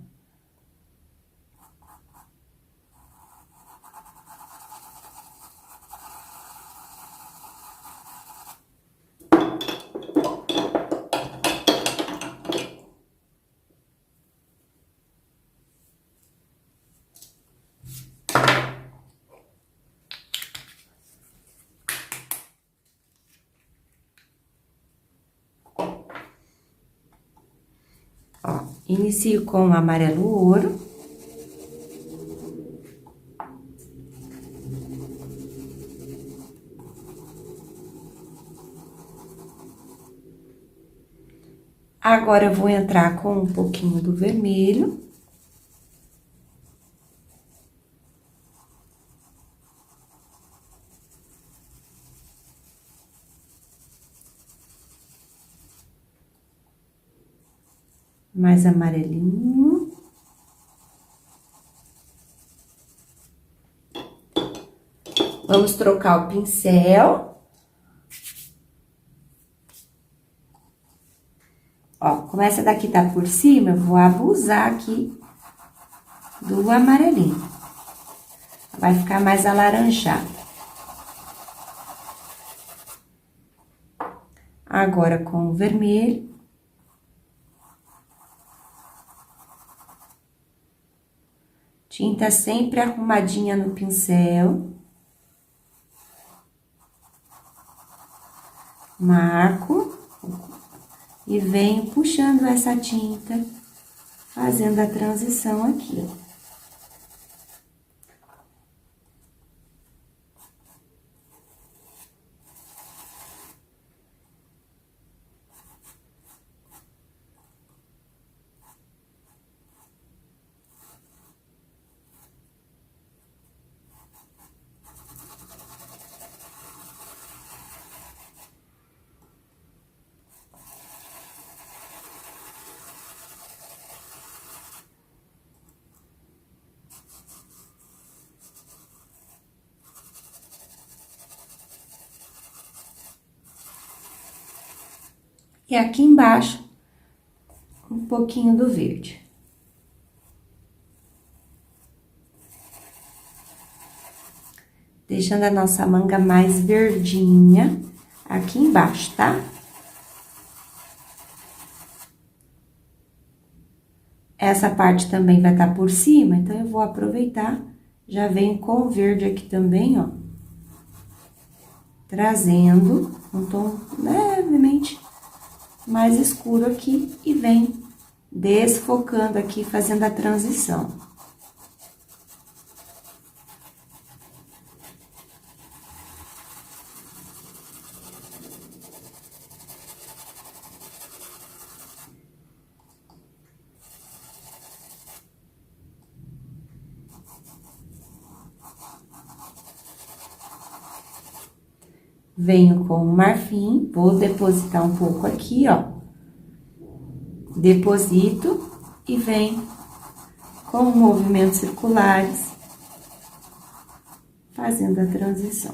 Ó, inicio com o amarelo ouro. Agora, eu vou entrar com um pouquinho do vermelho. Mais amarelinho. Vamos trocar o pincel. Ó, como essa daqui tá por cima, eu vou abusar aqui do amarelinho. Vai ficar mais alaranjado. Agora, com o vermelho. Tinta sempre arrumadinha no pincel. Marco. E venho puxando essa tinta, fazendo a transição aqui. E aqui embaixo, um pouquinho do verde. Deixando a nossa manga mais verdinha aqui embaixo, tá? Essa parte também vai estar por cima, então eu vou aproveitar, já venho com o verde aqui também, ó. Trazendo um tom levemente mais escuro aqui e vem desfocando aqui, fazendo a transição. Venho com o marfim, vou depositar um pouco aqui, ó. Deposito e venho com movimentos circulares, fazendo a transição.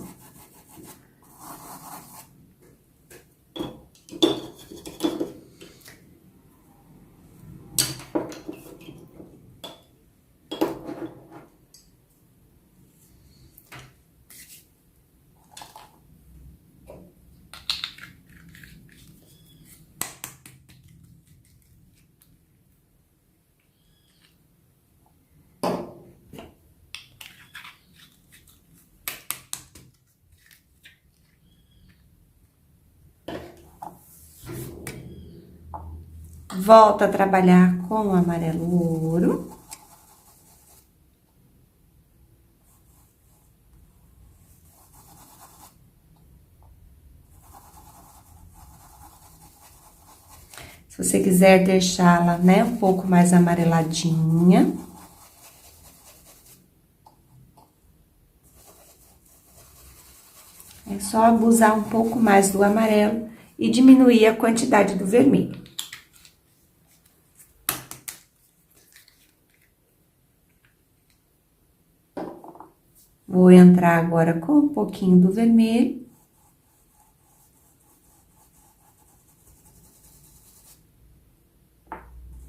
Volto a trabalhar com o amarelo ouro. Se você quiser deixá-la, né, um pouco mais amareladinha. É só abusar um pouco mais do amarelo e diminuir a quantidade do vermelho. Vou entrar agora com um pouquinho do vermelho.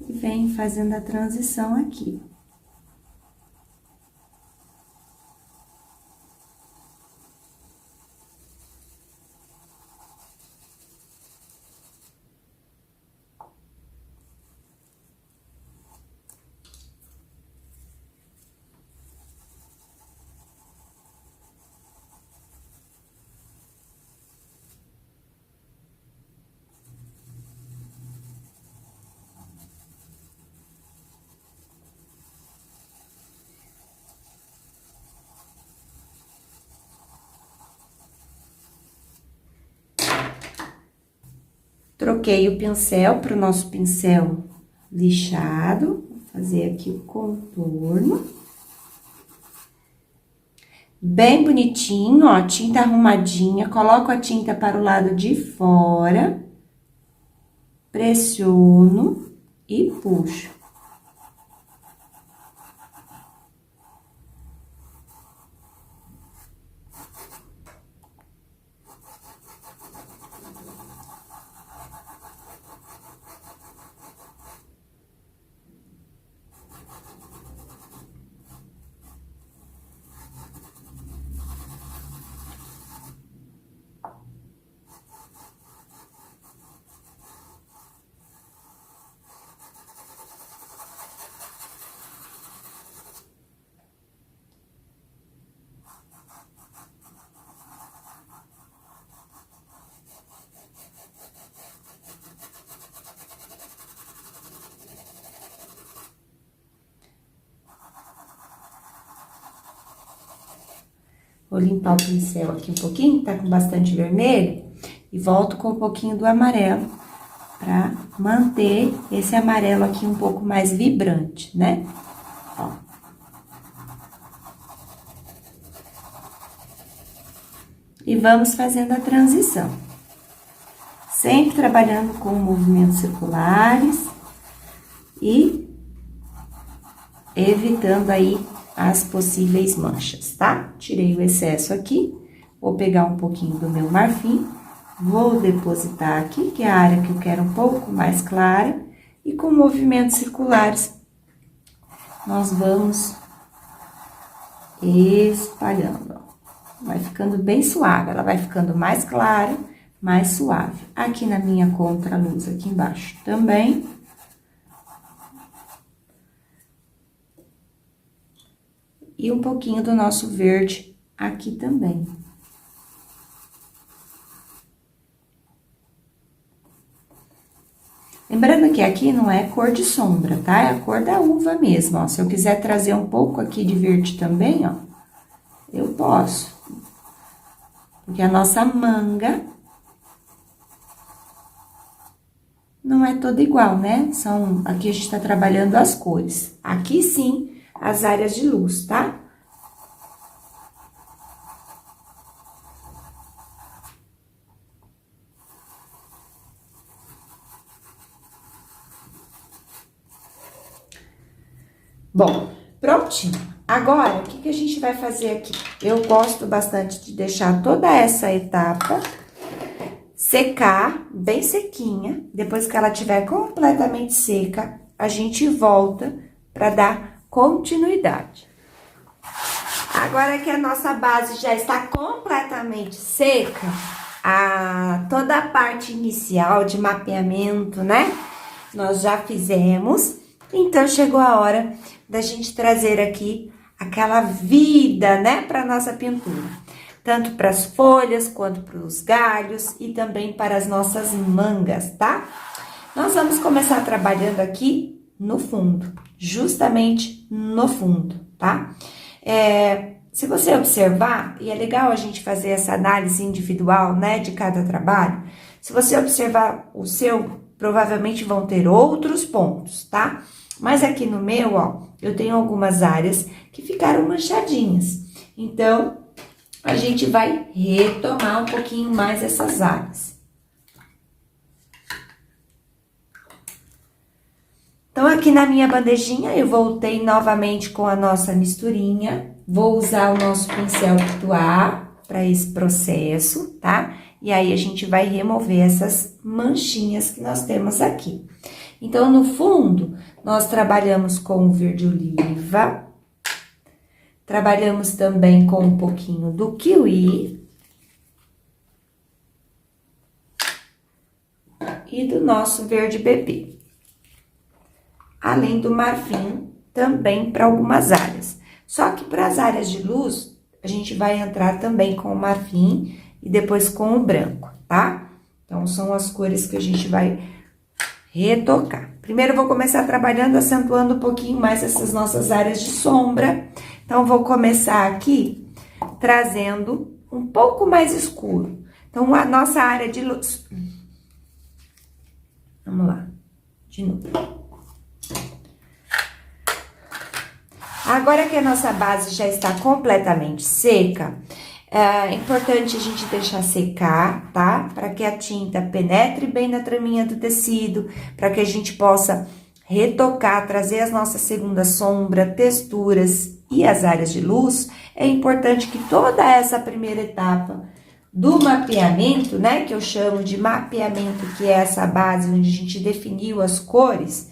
E vem fazendo a transição aqui. Troquei o pincel para o nosso pincel lixado. Vou fazer aqui o contorno. Bem bonitinho, ó, tinta arrumadinha. Coloco a tinta para o lado de fora. Pressiono e puxo. Vou limpar o pincel aqui um pouquinho, tá com bastante vermelho, e volto com um pouquinho do amarelo, pra manter esse amarelo aqui um pouco mais vibrante, né? Ó. E vamos fazendo a transição. Sempre trabalhando com movimentos circulares e evitando aí as possíveis manchas, tá? Tirei o excesso aqui, vou pegar um pouquinho do meu marfim, vou depositar aqui, que é a área que eu quero um pouco mais clara, e com movimentos circulares, nós vamos espalhando, ó. Vai ficando bem suave, ela vai ficando mais clara, mais suave. Aqui na minha contraluz, aqui embaixo também. E um pouquinho do nosso verde aqui também. Lembrando que aqui não é cor de sombra, tá? É a cor da uva mesmo, ó. Se eu quiser trazer um pouco aqui de verde também, ó, eu posso. Porque a nossa manga não é toda igual, né? Aqui a gente tá trabalhando as cores. Aqui sim, as áreas de luz, tá? Bom, prontinho. Agora, o que a gente vai fazer aqui? Eu gosto bastante de deixar toda essa etapa secar, bem sequinha. Depois que ela estiver completamente seca, a gente volta para dar continuidade. Agora que a nossa base já está completamente seca, toda a parte inicial de mapeamento, né? Nós já fizemos, então chegou a hora da gente trazer aqui aquela vida, né, para nossa pintura. Tanto para as folhas, quanto para os galhos e também para as nossas mangas, tá? Nós vamos começar trabalhando aqui no fundo, justamente no fundo, tá? Se você observar, e é legal a gente fazer essa análise individual, né, de cada trabalho, se você observar o seu provavelmente vão ter outros pontos, tá? Mas aqui no meu, ó, eu tenho algumas áreas que ficaram manchadinhas. Então, a gente vai retomar um pouquinho mais essas áreas. Então, aqui na minha bandejinha, eu voltei novamente com a nossa misturinha. Vou usar o nosso pincel Pituá para esse processo, tá? E aí, a gente vai remover essas manchinhas que nós temos aqui. Então, no fundo, nós trabalhamos com o verde oliva. Trabalhamos também com um pouquinho do kiwi. E do nosso verde bebê. Além do marfim, também para algumas áreas. Só que para as áreas de luz, a gente vai entrar também com o marfim e depois com o branco, tá? Então, são as cores que a gente vai retocar. Primeiro, eu vou começar trabalhando, acentuando um pouquinho mais essas nossas áreas de sombra. Então, vou começar aqui trazendo um pouco mais escuro. Então, a nossa área de luz. Vamos lá, de novo. Agora que a nossa base já está completamente seca, é importante a gente deixar secar, tá? Para que a tinta penetre bem na traminha do tecido, para que a gente possa retocar, trazer as nossas segundas sombras, texturas e as áreas de luz. É importante que toda essa primeira etapa do mapeamento, né? Que eu chamo de mapeamento, que é essa base onde a gente definiu as cores,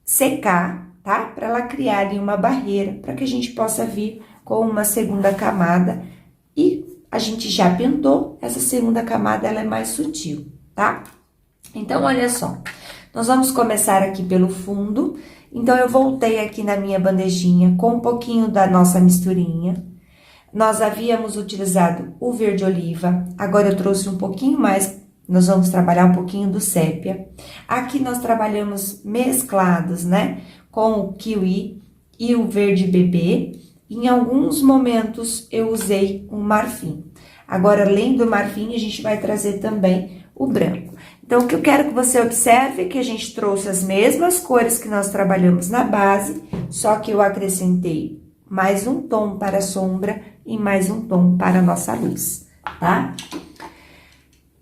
secar, tá? Para ela criar ali uma barreira, para que a gente possa vir com uma segunda camada. E a gente já pintou, essa segunda camada, ela é mais sutil, tá? Então, olha só, nós vamos começar aqui pelo fundo. Então, eu voltei aqui na minha bandejinha com um pouquinho da nossa misturinha. Nós havíamos utilizado o verde oliva, agora eu trouxe um pouquinho mais, nós vamos trabalhar um pouquinho do sépia. Aqui nós trabalhamos mesclados, né, com o kiwi e o verde bebê. Em alguns momentos eu usei um marfim. Agora, além do marfim, a gente vai trazer também o branco. Então, o que eu quero que você observe é que a gente trouxe as mesmas cores que nós trabalhamos na base, só que eu acrescentei mais um tom para a sombra e mais um tom para a nossa luz, tá?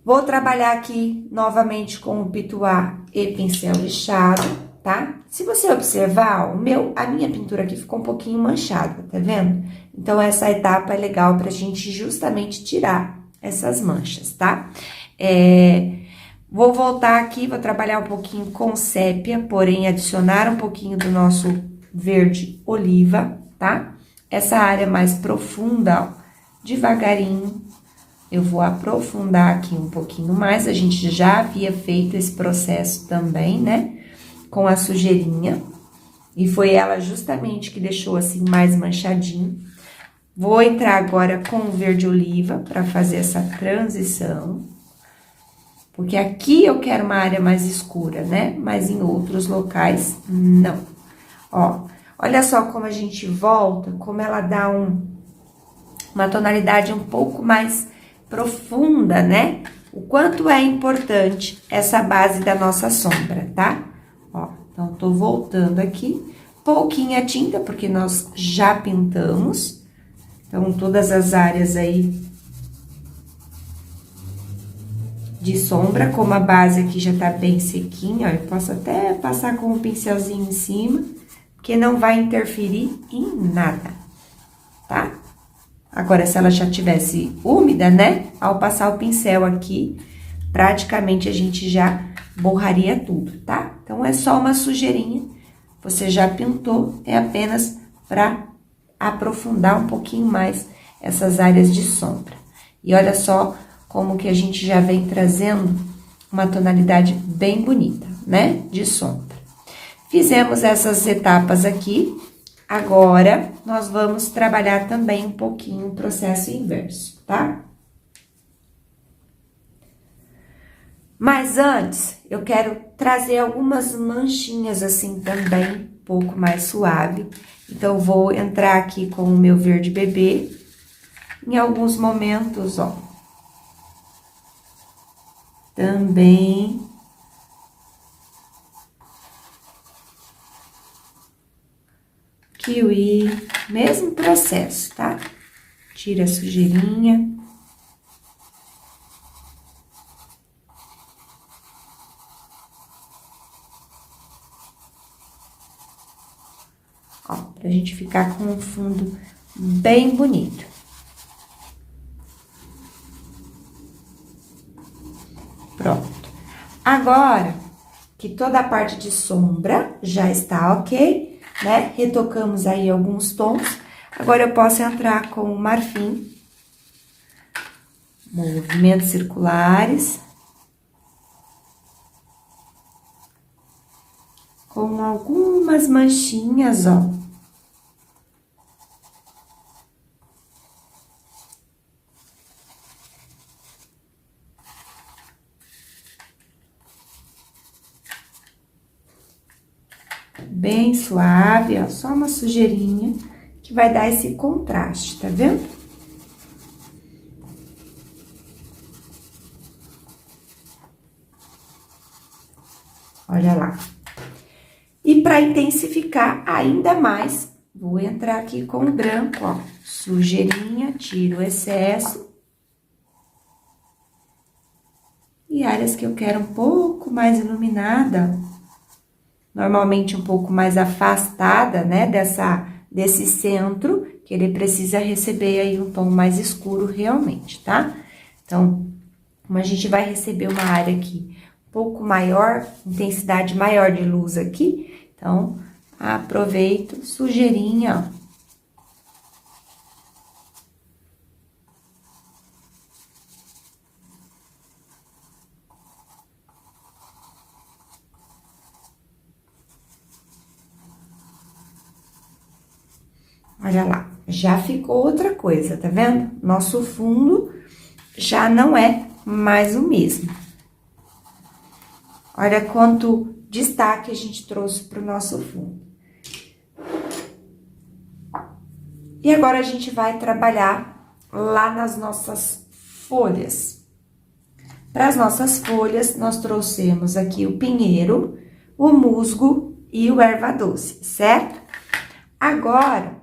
Vou trabalhar aqui novamente com o pituá e pincel lixado, tá? Se você observar, a minha pintura aqui ficou um pouquinho manchada, tá vendo? Então, essa etapa é legal pra gente justamente tirar essas manchas, tá? Vou voltar aqui, vou trabalhar um pouquinho com sépia, porém, adicionar um pouquinho do nosso verde oliva, tá? Essa área mais profunda, ó, devagarinho, eu vou aprofundar aqui um pouquinho mais. A gente já havia feito esse processo também, né? Com a sujeirinha. E foi ela justamente que deixou assim mais manchadinho. Vou entrar agora com o verde oliva para fazer essa transição. Porque aqui eu quero uma área mais escura, né? Mas em outros locais, não. Ó, olha só como a gente volta, como ela dá uma tonalidade um pouco mais profunda, né? O quanto é importante essa base da nossa sombra, tá? Ó, então, tô voltando aqui, pouquinha tinta, porque nós já pintamos. Então, todas as áreas aí de sombra, como a base aqui já tá bem sequinha, ó, eu posso até passar com um pincelzinho em cima, porque não vai interferir em nada, tá? Agora, se ela já tivesse úmida, né? Ao passar o pincel aqui, praticamente a gente já borraria tudo, tá? Então, é só uma sujeirinha, você já pintou, é apenas para aprofundar um pouquinho mais essas áreas de sombra. E olha só como que a gente já vem trazendo uma tonalidade bem bonita, né? De sombra. Fizemos essas etapas aqui. Agora, nós vamos trabalhar também um pouquinho o processo inverso, tá? Mas antes, eu quero trazer algumas manchinhas assim também, um pouco mais suave. Então, vou entrar aqui com o meu verde bebê. Em alguns momentos, ó. Também kiwi, mesmo processo, tá? Tira a sujeirinha. Ó, pra gente ficar com um fundo bem bonito. Pronto. Agora que toda a parte de sombra já está ok, né? Retocamos aí alguns tons. Agora eu posso entrar com o marfim. Movimentos circulares. Com algumas manchinhas, ó. Bem suave, ó, só uma sujeirinha que vai dar esse contraste, tá vendo? Olha lá. E para intensificar ainda mais, vou entrar aqui com o branco, ó, sujeirinha, tiro o excesso. E áreas que eu quero um pouco mais iluminada, normalmente um pouco mais afastada, né, desse centro, que ele precisa receber aí um tom mais escuro realmente, tá? Então, como a gente vai receber uma área aqui um pouco maior, intensidade maior de luz aqui, então, aproveito sujeirinha, ó. Olha lá, já ficou outra coisa, tá vendo? Nosso fundo já não é mais o mesmo. Olha quanto destaque a gente trouxe pro nosso fundo. E agora a gente vai trabalhar lá nas nossas folhas. Para as nossas folhas, nós trouxemos aqui o pinheiro, o musgo e o erva doce, certo? Agora,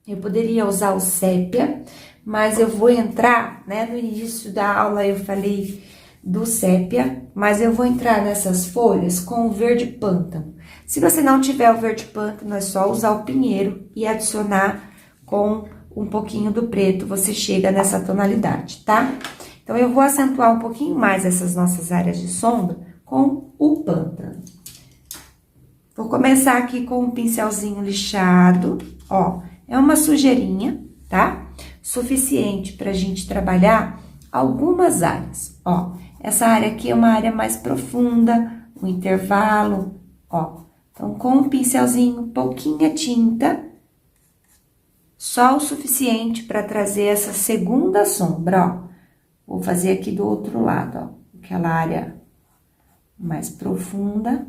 eu poderia usar o sépia, mas eu vou entrar, né, no início da aula eu falei do sépia, mas eu vou entrar nessas folhas com o verde pântano. Se você não tiver o verde pântano, é só usar o pinheiro e adicionar com um pouquinho do preto, você chega nessa tonalidade, tá? Então, eu vou acentuar um pouquinho mais essas nossas áreas de sombra com o pântano. Vou começar aqui com um pincelzinho lixado, ó. É uma sujeirinha, tá? Suficiente pra gente trabalhar algumas áreas, ó. Essa área aqui é uma área mais profunda, um intervalo, ó. Então, com um pincelzinho, pouquinha tinta, só o suficiente pra trazer essa segunda sombra, ó. Vou fazer aqui do outro lado, ó. Aquela área mais profunda.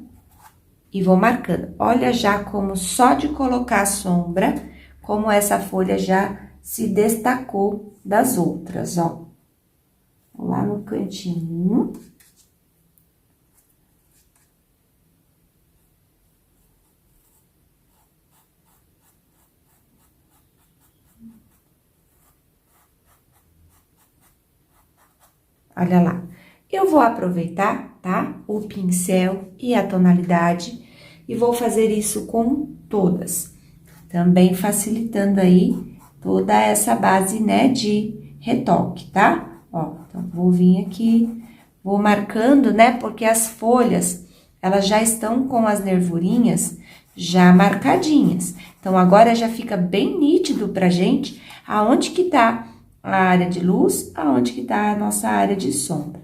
E vou marcando. Olha já como só de colocar a sombra, como essa folha já se destacou das outras, ó. Lá no cantinho. Olha lá. Eu vou aproveitar, tá? O pincel e a tonalidade e vou fazer isso com todas. Também facilitando aí toda essa base, né, de retoque, tá? Ó, então, vou vir aqui, vou marcando, né, porque as folhas, elas já estão com as nervurinhas já marcadinhas. Então, agora já fica bem nítido pra gente aonde que tá a área de luz, aonde que tá a nossa área de sombra.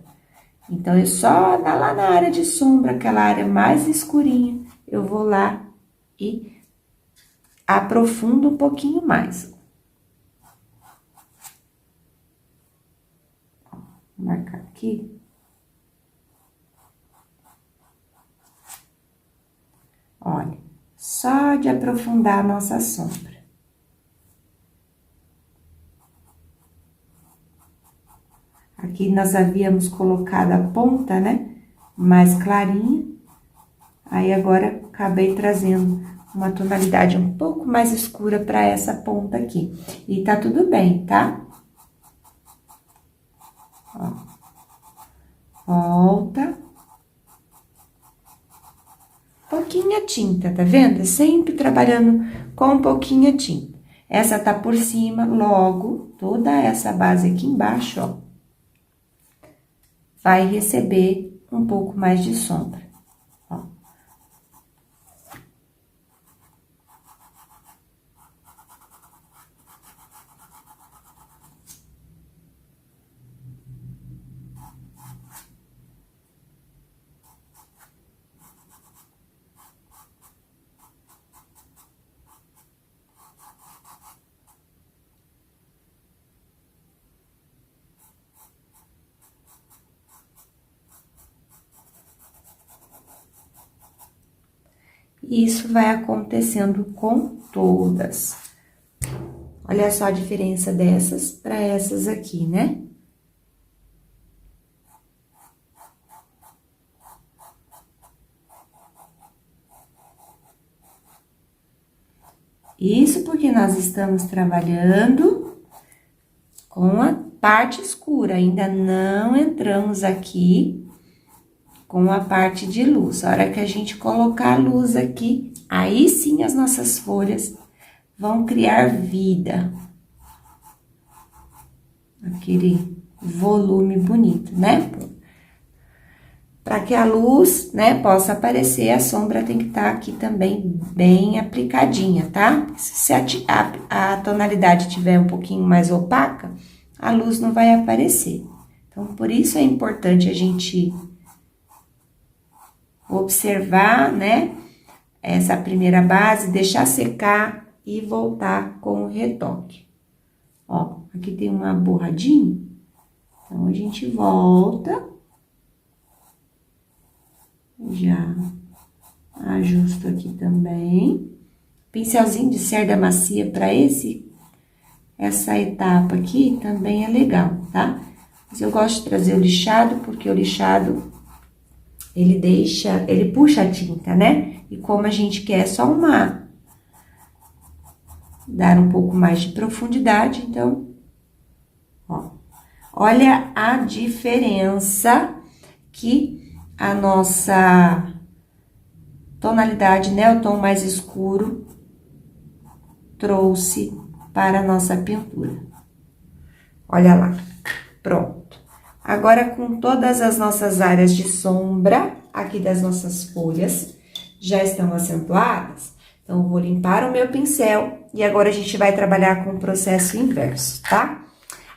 Então, eu só lá na área de sombra, aquela área mais escurinha, eu vou lá e aprofundo um pouquinho mais. Vou marcar aqui. Olha, só de aprofundar a nossa sombra. Aqui nós havíamos colocado a ponta, né, mais clarinha. Aí, agora, acabei trazendo uma tonalidade um pouco mais escura para essa ponta aqui. E tá tudo bem, tá? Ó. Volta. Pouquinha tinta, tá vendo? Sempre trabalhando com pouquinha tinta. Essa tá por cima, logo, toda essa base aqui embaixo, ó, vai receber um pouco mais de sombra, ó. E isso vai acontecendo com todas. Olha só a diferença dessas para essas aqui, né? Isso porque nós estamos trabalhando com a parte escura, ainda não entramos aqui com a parte de luz. A hora que a gente colocar a luz aqui, aí sim as nossas folhas vão criar vida. Aquele volume bonito, né? Para que a luz, né, possa aparecer, a sombra tem que estar aqui também bem aplicadinha, tá? Se a tonalidade tiver um pouquinho mais opaca, a luz não vai aparecer. Então, por isso é importante a gente observar, né, essa primeira base, deixar secar e voltar com o retoque. Ó, aqui tem uma borradinha, então a gente volta. Já ajusto aqui também. Pincelzinho de cerda macia para essa etapa aqui também é legal, tá? Mas eu gosto de trazer o lixado, porque o lixado, ele puxa a tinta, né? E como a gente quer só dar um pouco mais de profundidade, então, ó. Olha a diferença que a nossa tonalidade, né, o tom mais escuro, trouxe para a nossa pintura. Olha lá, pronto. Agora, com todas as nossas áreas de sombra, aqui das nossas folhas, já estão acentuadas, então, eu vou limpar o meu pincel e agora a gente vai trabalhar com o processo inverso, tá?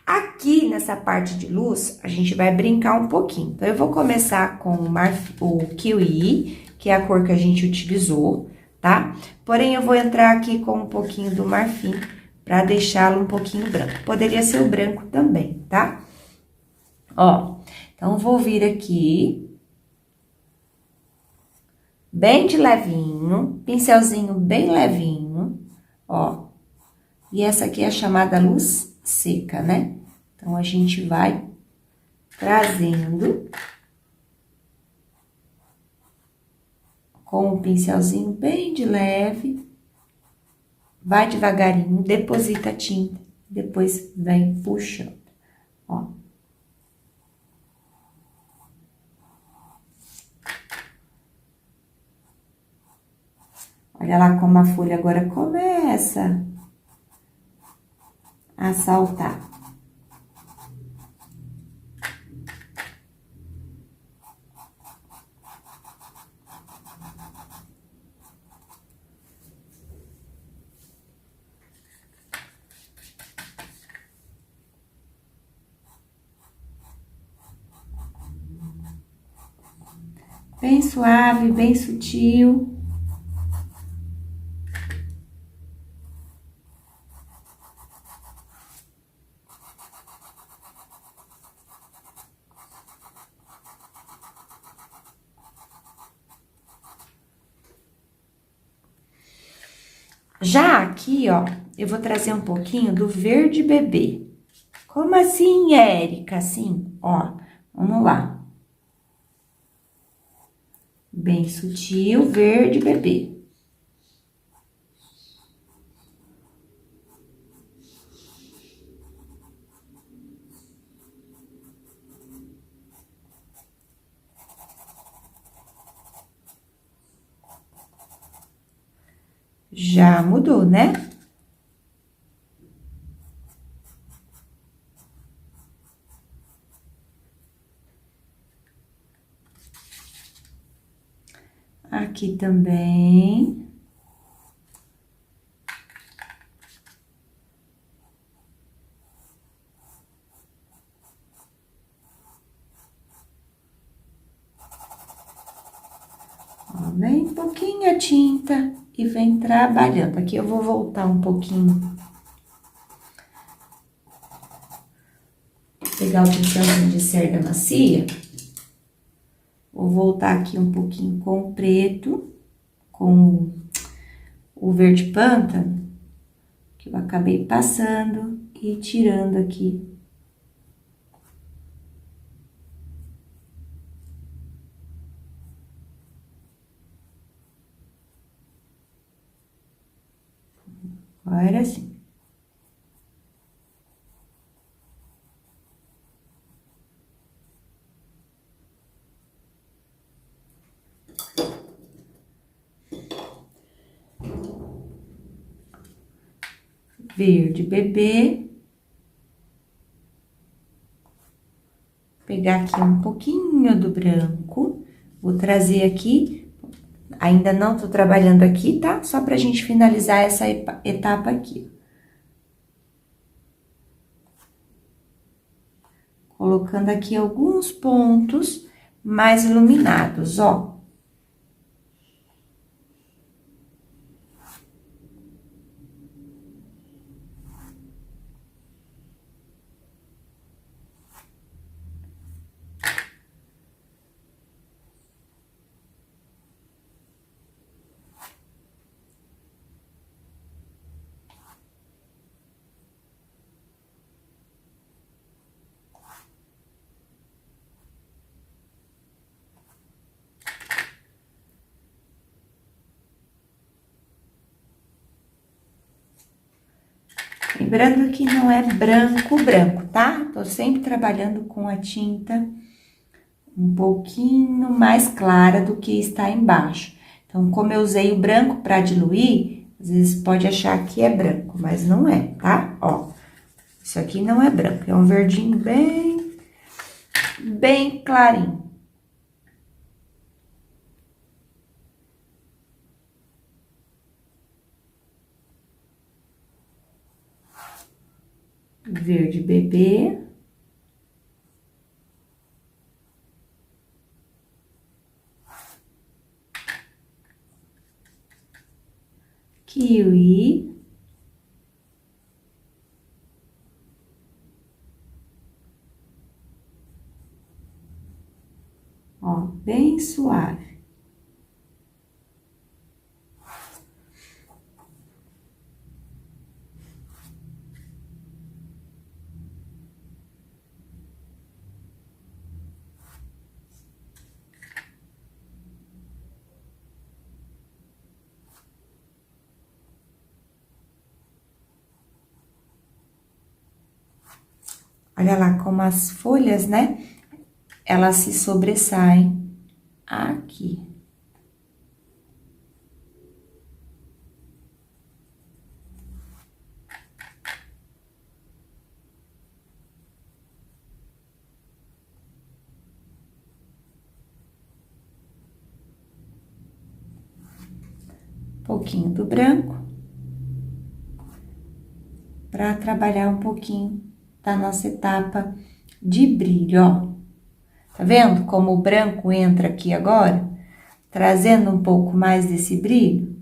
Aqui, nessa parte de luz, a gente vai brincar um pouquinho. Então, eu vou começar com o kiwi, que é a cor que a gente utilizou, tá? Porém, eu vou entrar aqui com um pouquinho do marfim, pra deixá-lo um pouquinho branco. Poderia ser o branco também, tá? Ó, então, vou vir aqui, bem de levinho, pincelzinho bem levinho, ó. E essa aqui é a chamada luz seca, né? Então, a gente vai trazendo com o pincelzinho bem de leve, vai devagarinho, deposita a tinta, depois vem puxando, ó. Olha lá como a folha agora começa a saltar. Bem suave, bem sutil. Já aqui, ó, eu vou trazer um pouquinho do verde bebê. Como assim, Érica? Assim, ó, vamos lá. Bem sutil, verde bebê. Já mudou, né? Aqui também. Ó, vem um pouquinho a tinta e vem trabalhando. Aqui eu vou voltar um pouquinho. Pegar o pincelzinho de cerda macia. Vou voltar aqui um pouquinho com o preto, com o verde pântano, que eu acabei passando e tirando aqui. Agora sim. Verde bebê. Pegar aqui um pouquinho do branco. Vou trazer aqui, ainda não tô trabalhando aqui, tá? Só pra gente finalizar essa etapa aqui. Colocando aqui alguns pontos mais iluminados, ó. Lembrando que não é branco, branco, tá? Tô sempre trabalhando com a tinta um pouquinho mais clara do que está embaixo. Então, como eu usei o branco para diluir, às vezes pode achar que é branco, mas não é, tá? Ó, isso aqui não é branco, é um verdinho bem clarinho. Verde bebê. Kiwi. Ó, bem suave. Olha lá como as folhas, né? Elas se sobressaem aqui. Pouquinho do branco, para trabalhar um pouquinho da nossa etapa de brilho, ó. Tá vendo como o branco entra aqui agora? Trazendo um pouco mais desse brilho.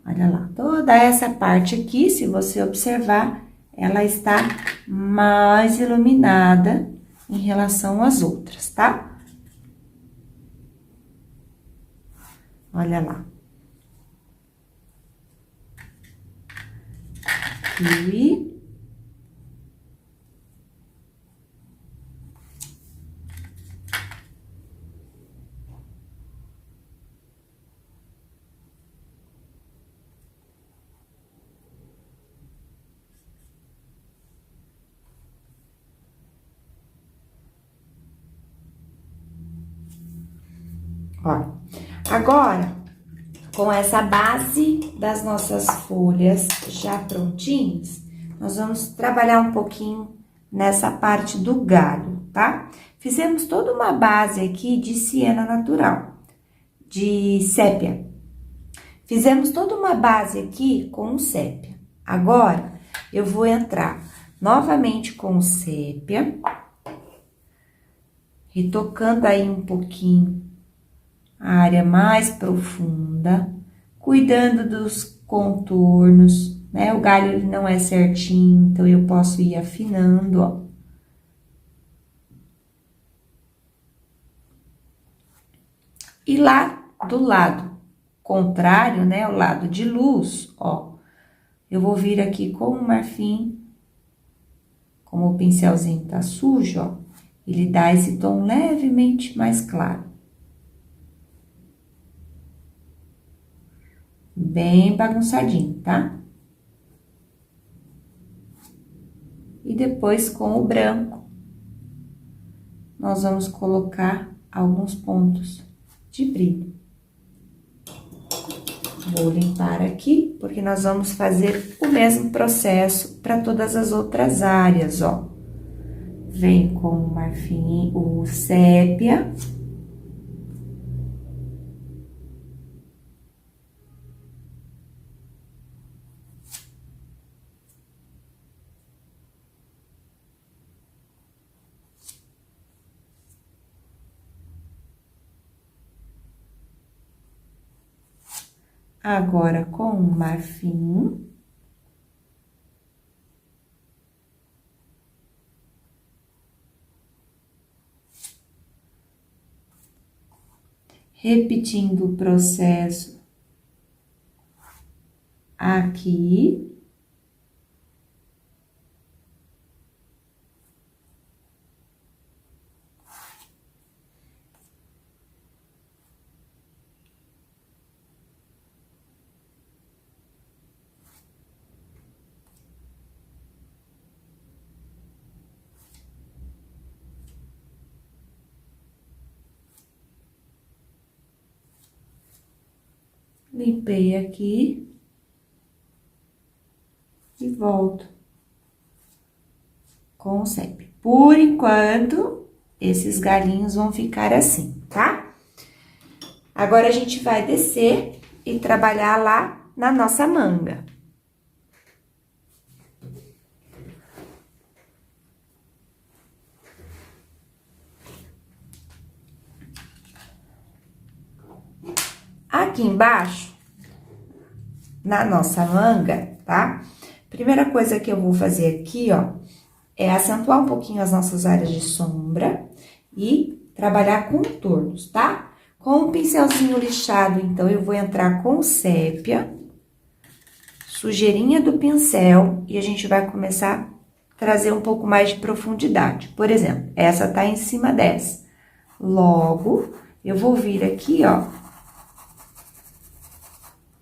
Olha lá, toda essa parte aqui, se você observar, ela está mais iluminada em relação às outras, tá? Olha lá. Kiwi. Ó, agora, com essa base das nossas folhas já prontinhas, nós vamos trabalhar um pouquinho nessa parte do galho, tá? Fizemos toda uma base aqui de siena natural, de sépia. Fizemos toda uma base aqui com o sépia. Agora, eu vou entrar novamente com o sépia, retocando aí um pouquinho a área mais profunda, cuidando dos contornos, né? O galho ele não é certinho, então eu posso ir afinando, ó. E lá do lado contrário, né? O lado de luz, ó. Eu vou vir aqui com o marfim, como o pincelzinho tá sujo, ó. Ele dá esse tom levemente mais claro. Bem bagunçadinho, tá? E depois, com o branco, nós vamos colocar alguns pontos de brilho. Vou limpar aqui, porque nós vamos fazer o mesmo processo para todas as outras áreas, ó. Vem com o marfim, o sépia. Agora, com o marfim. Repetindo o processo aqui. Limpei aqui e volto com o sépia. Por enquanto, esses galinhos vão ficar assim, tá? Agora, a gente vai descer e trabalhar lá na nossa manga. Aqui embaixo, na nossa manga, tá? Primeira coisa que eu vou fazer aqui, ó, é acentuar um pouquinho as nossas áreas de sombra e trabalhar contornos, tá? Com o pincelzinho lixado, então, eu vou entrar com sépia, sujeirinha do pincel, e a gente vai começar a trazer um pouco mais de profundidade. Por exemplo, essa tá em cima dessa. Logo, eu vou vir aqui, ó,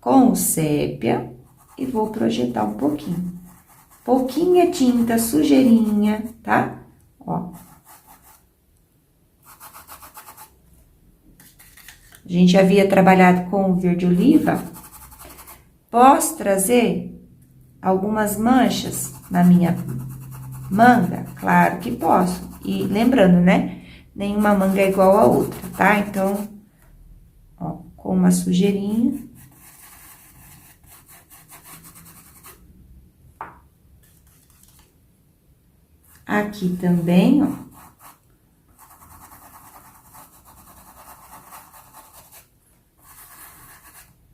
com o sépia e vou projetar um pouquinho. Pouquinha tinta, sujeirinha, tá? Ó. A gente havia trabalhado com o verde oliva. Posso trazer algumas manchas na minha manga? Claro que posso. E lembrando, né? Nenhuma manga é igual a outra, tá? Então, ó, com uma sujeirinha. Aqui também, ó.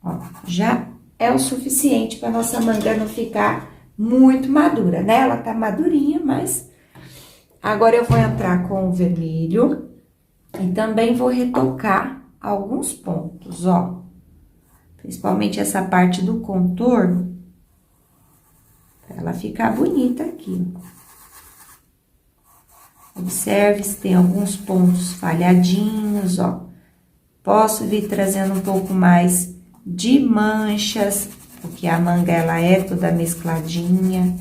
Ó, já é o suficiente para nossa manga não ficar muito madura, né? Ela tá madurinha, mas Agora eu vou entrar com o vermelho e também vou retocar alguns pontos, ó. Principalmente essa parte do contorno, pra ela ficar bonita aqui, ó. Observe se tem alguns pontos falhadinhos, ó. Posso vir trazendo um pouco mais de manchas, porque a manga, ela é toda mescladinha.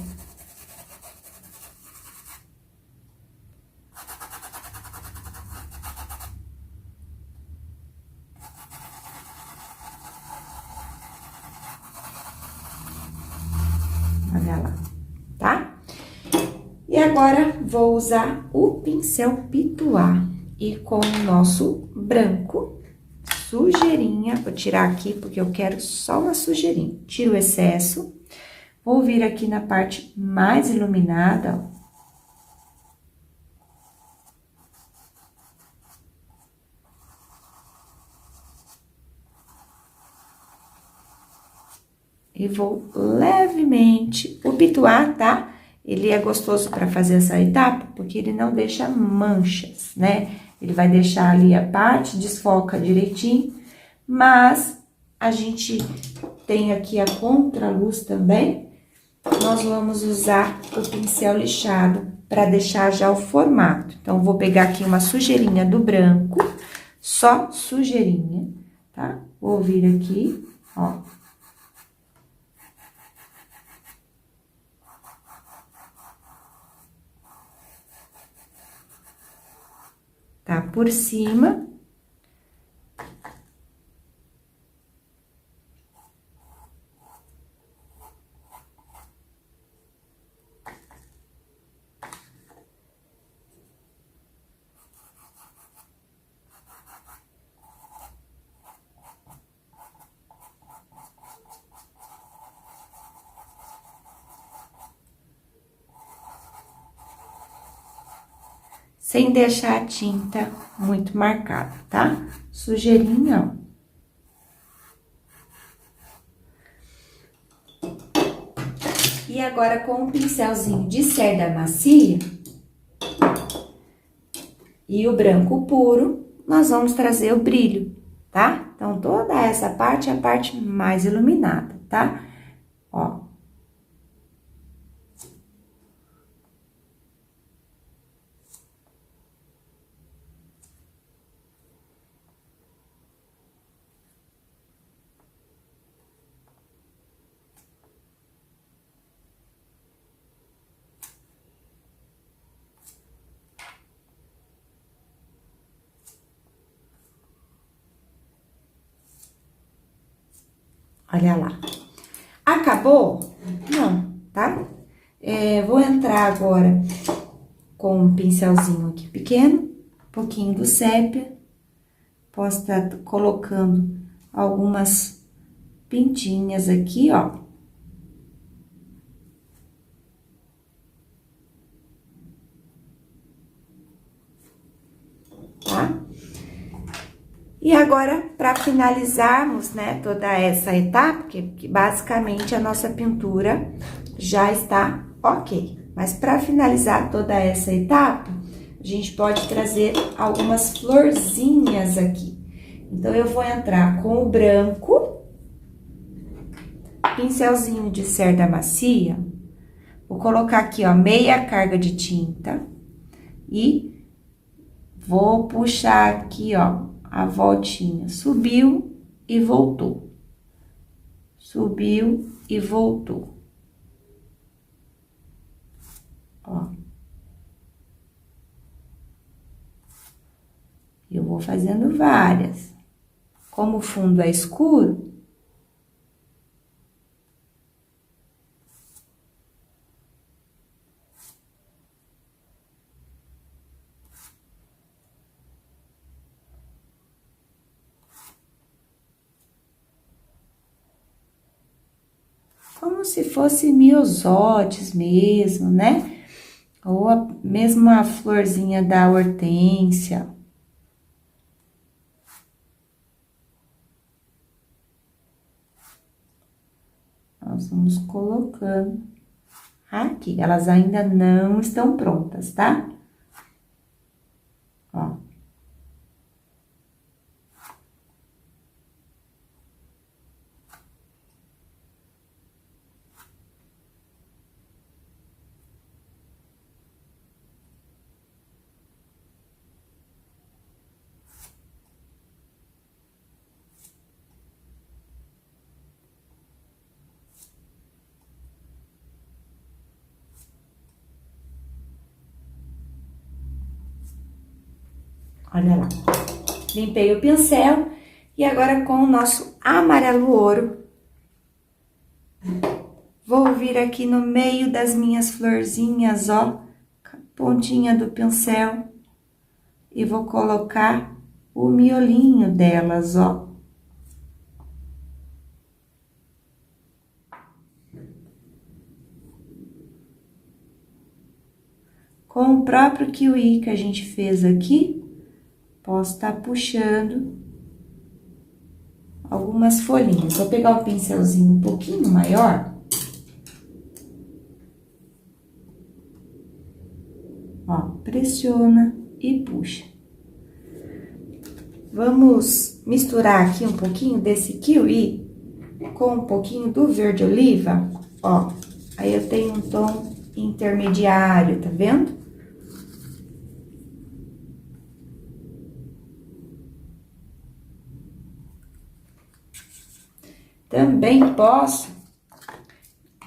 Olha lá, tá? E agora, vou usar o pincel Pituá e com o nosso branco, sujeirinha, vou tirar aqui porque eu quero só uma sujeirinha. Tiro o excesso, vou vir aqui na parte mais iluminada, ó. E vou levemente, o pituá, tá? Ele é gostoso para fazer essa etapa, porque ele não deixa manchas, né? Ele vai deixar ali a parte, desfoca direitinho, mas a gente tem aqui a contraluz também. Nós vamos usar o pincel lixado para deixar já o formato. Então, vou pegar aqui uma sujeirinha do branco, só sujeirinha, tá? Vou vir aqui, ó. Tá por cima. Sem deixar a tinta muito marcada, tá? Sujeirinha, ó. E agora, com um pincelzinho de cerda macia e o branco puro, nós vamos trazer o brilho, tá? Então, toda essa parte é a parte mais iluminada, tá? Ó. Olha lá. Acabou? Não, tá? Vou entrar agora com um pincelzinho aqui pequeno, um pouquinho do sépia. Posso estar colocando algumas pintinhas aqui, ó. Tá? E agora, para finalizarmos, né, toda essa etapa, que basicamente a nossa pintura já está ok. Mas para finalizar toda essa etapa, a gente pode trazer algumas florzinhas aqui. Então, eu vou entrar com o branco, pincelzinho de cerda macia, vou colocar aqui, ó, meia carga de tinta e vou puxar aqui, ó, a voltinha, subiu e voltou. Subiu e voltou. Ó. Eu vou fazendo várias. Como o fundo é escuro, como se fosse miosótis mesmo, né? Ou mesmo a florzinha da hortênsia. Nós vamos colocando aqui. Elas ainda não estão prontas, tá? Olha lá. Limpei o pincel e agora com o nosso amarelo ouro, vou vir aqui no meio das minhas florzinhas, ó, com a pontinha do pincel e vou colocar o miolinho delas, ó. Com o próprio kiwi que a gente fez aqui, posso estar puxando algumas folhinhas. Vou pegar o pincelzinho um pouquinho maior. Ó, pressiona e puxa. Vamos misturar aqui um pouquinho desse kiwi com um pouquinho do verde oliva, ó. Aí eu tenho um tom intermediário, tá vendo? Também posso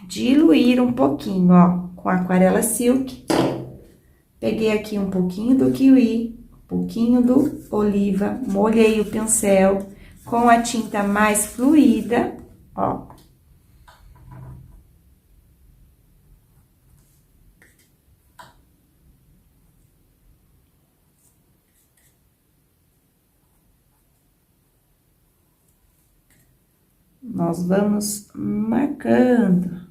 diluir um pouquinho, ó, com aquarela silk. Peguei aqui um pouquinho do kiwi, um pouquinho do oliva, molhei o pincel com a tinta mais fluida, ó. Nós vamos marcando.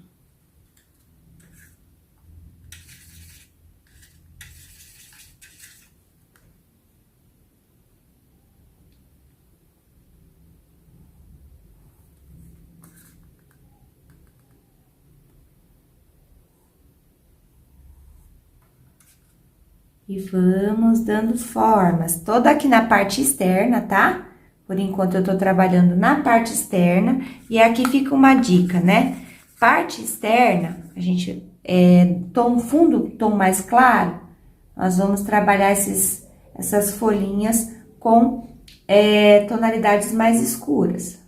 E vamos dando formas, toda aqui na parte externa, tá? Por enquanto, eu tô trabalhando na parte externa, e aqui fica uma dica, né? Parte externa, a gente, tom fundo, tom mais claro, nós vamos trabalhar essas folhinhas com tonalidades mais escuras.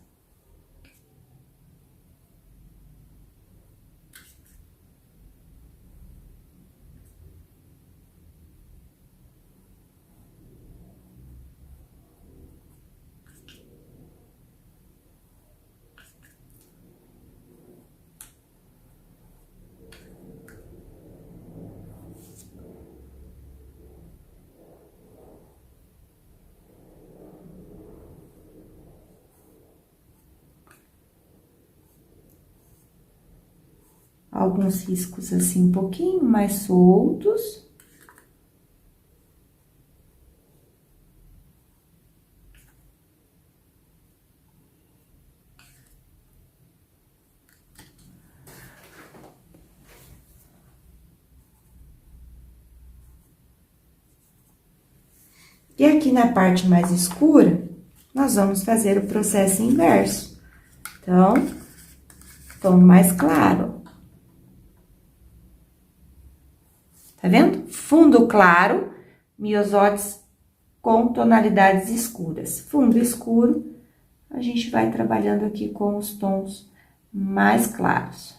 Alguns riscos assim, um pouquinho mais soltos. E aqui na parte mais escura, nós vamos fazer o processo inverso. Então, tom mais claro. Tá vendo? Fundo claro, miosótis com tonalidades escuras. Fundo escuro, a gente vai trabalhando aqui com os tons mais claros.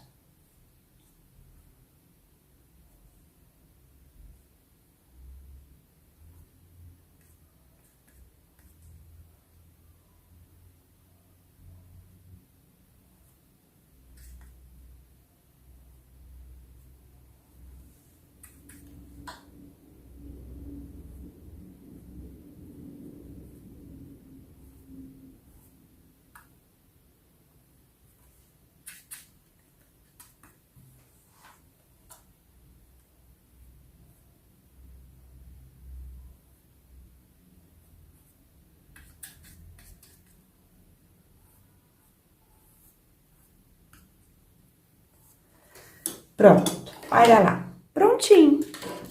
Pronto, olha lá, prontinho.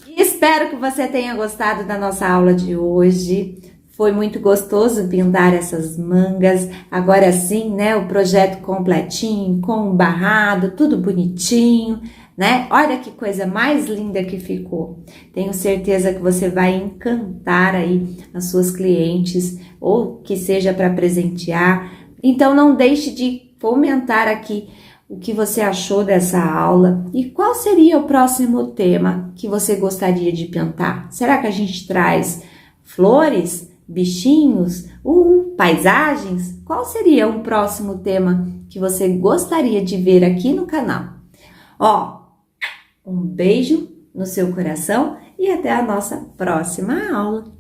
E espero que você tenha gostado da nossa aula de hoje. Foi muito gostoso pintar essas mangas. Agora sim, né, o projeto completinho, com um barrado, tudo bonitinho, né? Olha que coisa mais linda que ficou. Tenho certeza que você vai encantar aí as suas clientes, ou que seja para presentear. Então, não deixe de comentar aqui o que você achou dessa aula e qual seria o próximo tema que você gostaria de pintar. Será que a gente traz Flores, bichinhos, paisagens? Qual seria o próximo tema que você gostaria de ver aqui no canal? Ó, um beijo no seu coração e até a nossa próxima aula.